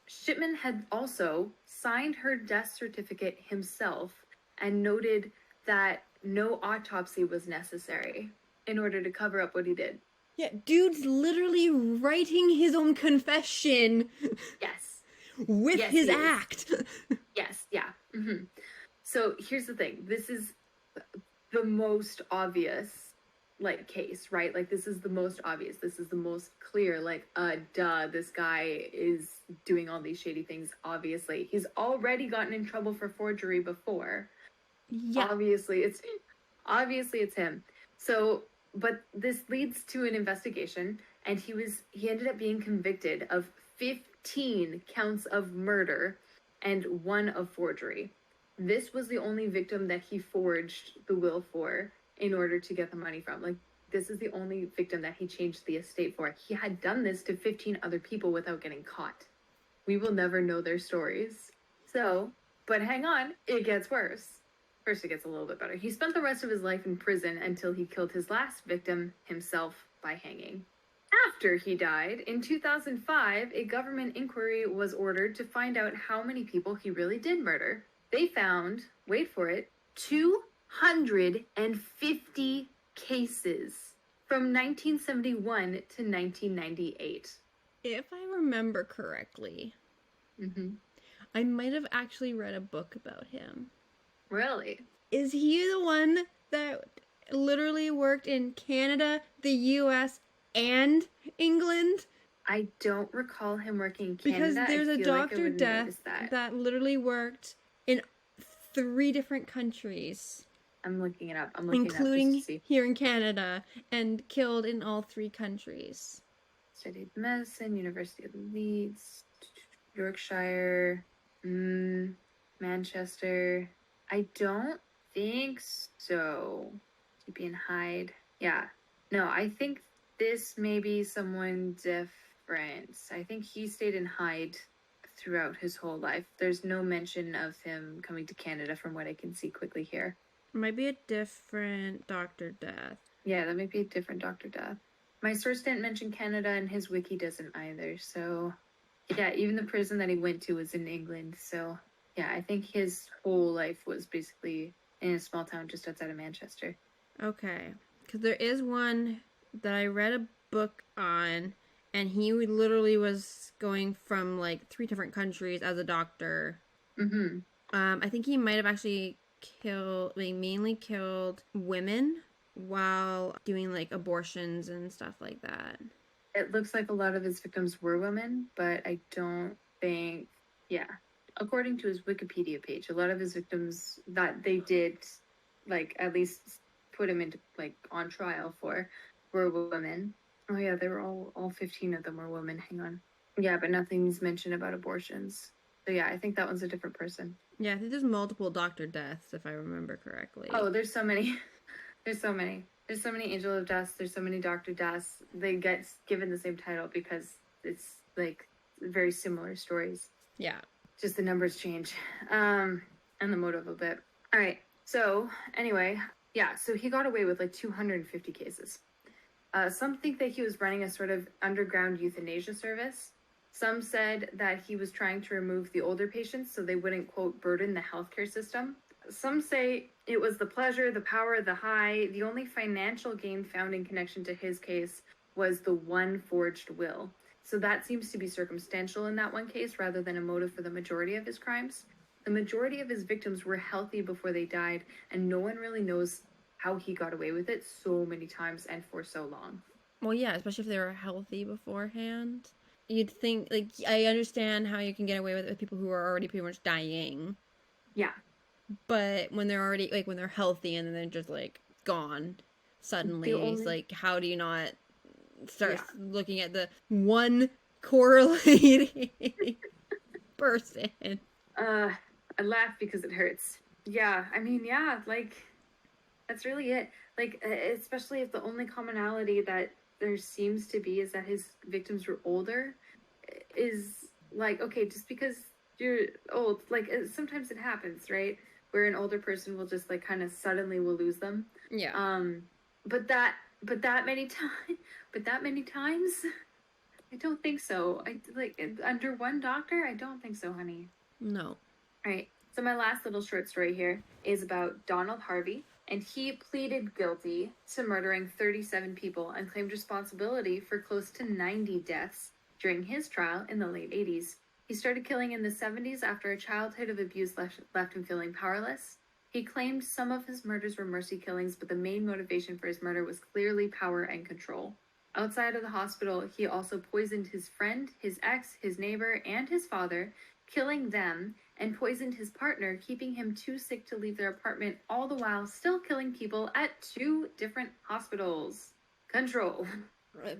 Shipman had also signed her death certificate himself and noted that no autopsy was necessary in order to cover up what he did.
Yeah, dude's literally writing his own confession.
Yes.
With his act.
Yes, yeah. Mm-hmm. So here's the thing. This is the most obvious, like, case, right? Like, this is the most obvious. This is the most clear, like, this guy is doing all these shady things, obviously. He's already gotten in trouble for forgery before.
Yeah.
Obviously, it's him. So, but this leads to an investigation, and he ended up being convicted of 15 counts of murder and 1 of forgery. This was the only victim that he forged the will for in order to get the money from. Like, this is the only victim that he changed the estate for. He had done this to 15 other people without getting caught. We will never know their stories. So, but hang on, it gets worse. First, it gets a little bit better. He spent the rest of his life in prison until he killed his last victim himself by hanging. After he died, in 2005, a government inquiry was ordered to find out how many people he really did murder. They found, wait for it, 250 cases from 1971 to 1998.
If I remember correctly, I might have actually read a book about him.
Really?
Is he the one that literally worked in Canada, the US, and England?
I don't recall him working in Canada.
Because there's a Dr. Death that literally worked in 3 different countries.
I'm looking it up.
Including here in Canada, and killed in all 3 countries.
Studied medicine, University of Leeds, Yorkshire, Manchester. I don't think so. Keep in Hyde. Yeah. No, I think this may be someone different. I think he stayed in Hyde throughout his whole life. There's no mention of him coming to Canada from what I can see quickly here.
Might be a different Dr. Death.
Yeah, that might be a different Dr. Death. My source didn't mention Canada, and his wiki doesn't either. So, yeah, even the prison that he went to was in England. So, yeah, I think his whole life was basically in a small town just outside of Manchester.
Okay. Because there is one that I read a book on, and he literally was going from like 3 different countries as a doctor.
Mm-hmm.
I think he might have actually killed, like, mainly killed women while doing like abortions and stuff like that.
It looks like a lot of his victims were women, but I don't think, yeah. According to his Wikipedia page, a lot of his victims that they did, like, at least put him into, like, on trial for were women. Oh, yeah, they were all 15 of them were women. Hang on. Yeah, but nothing's mentioned about abortions. So, yeah, I think that one's a different person.
Yeah, I think there's multiple doctor deaths if I remember correctly.
Oh, there's so many. There's so many. There's so many Angel of Deaths. There's so many Doctor Deaths. They get given the same title because it's like very similar stories.
Yeah.
Just the numbers change, and the motive a bit. All right. So anyway, yeah. So he got away with like 250 cases. Some think that he was running a sort of underground euthanasia service. Some said that he was trying to remove the older patients so they wouldn't, quote, burden the healthcare system. Some say it was the pleasure, the power, the high. The only financial gain found in connection to his case was the one forged will. So that seems to be circumstantial in that one case rather than a motive for the majority of his crimes. The majority of his victims were healthy before they died, and no one really knows how he got away with it so many times and for so long.
Well, yeah, especially if they were healthy beforehand. You'd think, like, I understand how you can get away with it with people who are already pretty much dying.
Yeah.
But when they're already, like, when they're healthy and then they're just, like, gone suddenly, it's like, how do you not start looking at the one correlating person?
I laugh because it hurts. Yeah, I mean, yeah, like, that's really it. Like, especially if the only commonality that there seems to be is that his victims were older, is like, okay, just because you're old, like, sometimes it happens, right? Where an older person will just, like, kind of suddenly will lose them.
Yeah.
But that many times, but that many times, I don't think so. I like under one doctor. I don't think so, honey.
No.
All right. So my last little short story here is about Donald Harvey, and he pleaded guilty to murdering 37 people and claimed responsibility for close to 90 deaths during his trial in the late 80s. He started killing in the 70s after a childhood of abuse left him feeling powerless. He claimed some of his murders were mercy killings, but the main motivation for his murder was clearly power and control. Outside of the hospital, he also poisoned his friend, his ex, his neighbor, and his father, killing them, and poisoned his partner, keeping him too sick to leave their apartment, all the while still killing people at 2 different hospitals. Control.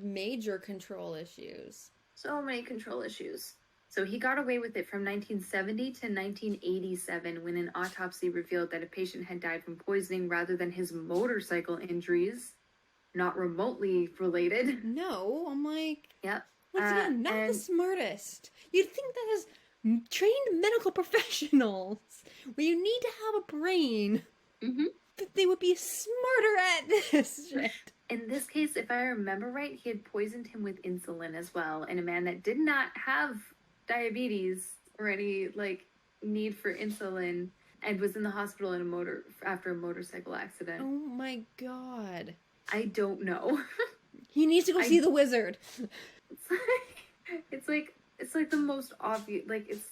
Major control issues.
So many control issues. So he got away with it from 1970 to 1987 when an autopsy revealed that a patient had died from poisoning rather than his motorcycle injuries. Not remotely related.
No, I'm like...
Yep.
Once again, not the smartest. You'd think that as trained medical professionals, where you need to have a brain, that they would be smarter at this shit.
In this case, if I remember right, he had poisoned him with insulin as well, in a man that did not have diabetes or any, like, need for insulin, and was in the hospital after a motorcycle accident.
Oh my god.
I don't know.
He needs to go see the wizard.
It's like the most obvious, like, it's,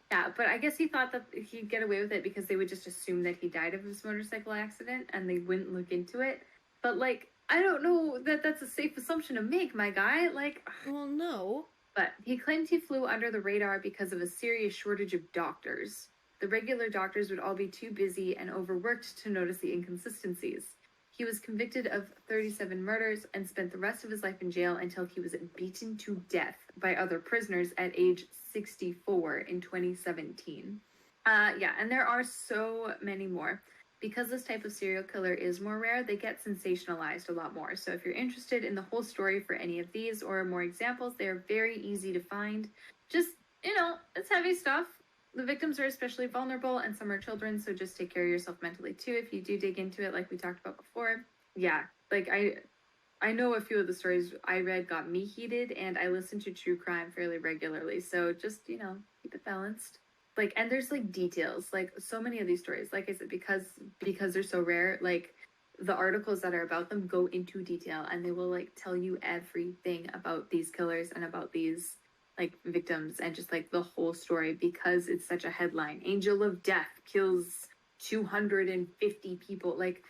yeah, but I guess he thought that he'd get away with it because they would just assume that he died of his motorcycle accident and they wouldn't look into it. But, like, I don't know that that's a safe assumption to make, my guy. Like,
well, no.
But he claimed he flew under the radar because of a serious shortage of doctors. The regular doctors would all be too busy and overworked to notice the inconsistencies. He was convicted of 37 murders and spent the rest of his life in jail until he was beaten to death by other prisoners at age 64 in 2017. Yeah, and there are so many more. Because this type of serial killer is more rare, they get sensationalized a lot more. So if you're interested in the whole story for any of these or more examples, they're very easy to find. Just, it's heavy stuff. The victims are especially vulnerable, and some are children, so just take care of yourself mentally too if you do dig into it, like we talked about before. Yeah, like I know a few of the stories I read got me heated, and I listen to true crime fairly regularly, so just, keep it balanced. Like, and there's, like, details, like, so many of these stories, like I said, because they're so rare, like, the articles that are about them go into detail, and they will like tell you everything about these killers and about these like victims and just like the whole story, because it's such a headline. Angel of Death kills 250 people. Like,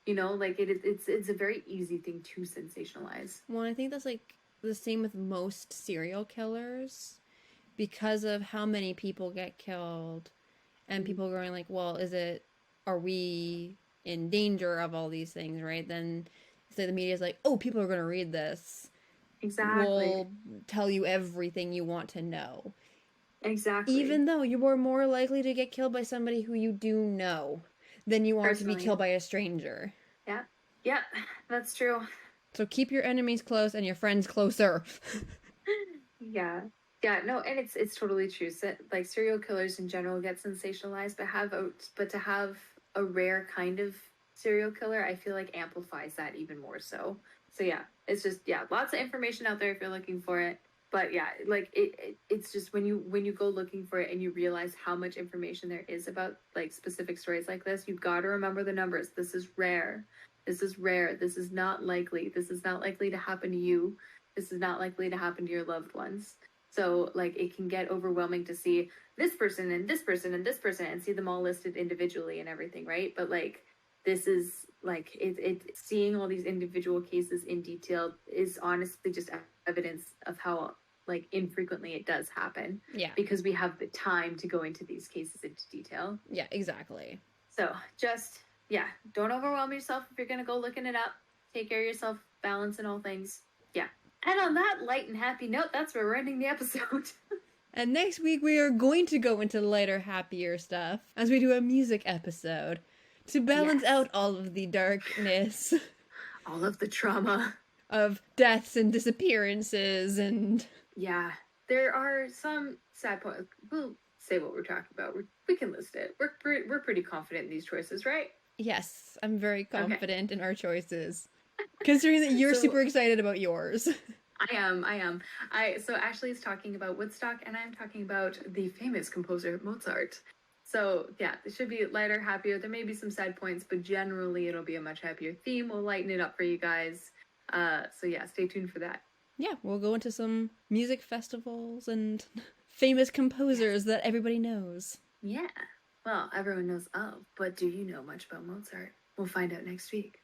you know, like it's a very easy thing to sensationalize.
Well, I think that's like the same with most serial killers because of how many people get killed and
Mhm.
people going like, well, are we in danger of all these things, right? Then say the media's like, oh, people are going to read this.
Exactly.
We'll tell you everything you want to know.
Exactly.
Even though you are more likely to get killed by somebody who you do know than you are to be
Personally.
killed by a stranger.
Yeah. Yeah, that's true.
So keep your enemies close and your friends closer.
Yeah. Yeah, no, and it's totally true. So, like serial killers in general get sensationalized, but to have a rare kind of serial killer, I feel like amplifies that even more so. So yeah, it's just yeah, lots of information out there if you're looking for it. But yeah, like it's just when you go looking for it and you realize how much information there is about like specific stories like this, you got to remember the numbers. This is rare. This is rare. This is not likely. This is not likely to happen to you. This is not likely to happen to your loved ones. So like it can get overwhelming to see this person and this person and this person and see them all listed individually and everything, right? But like this is like it seeing all these individual cases in detail is honestly just evidence of how like infrequently it does happen,
Yeah.
because we have the time to go into these cases into detail.
Yeah, exactly.
So just yeah, don't overwhelm yourself if you're gonna go looking it up. Take care of yourself, balance in all things. Yeah. And on that light and happy note, that's where we're ending the episode.
And next week we are going to go into lighter, happier stuff as we do a music episode to balance
Yes.
out all of the darkness
All of the trauma.
of deaths and disappearances and
Yeah. There are some sad points. We'll say what we're talking about. We can list it. We're pretty confident in these choices, right?
yes, I'm very
Okay.
confident in our choices. Considering that you're
So
super excited about yours.
I am. I am. So Ashley is talking about Woodstock, and I'm talking about the famous composer Mozart. So yeah, it should be lighter, happier. There may be some sad points, but generally it'll be a much happier theme. We'll lighten it up for you guys. So yeah, stay tuned for that.
Yeah, we'll go into some music festivals and famous composers that everybody knows.
Yeah. Well, everyone knows of, but do you know much about Mozart? We'll find out next week.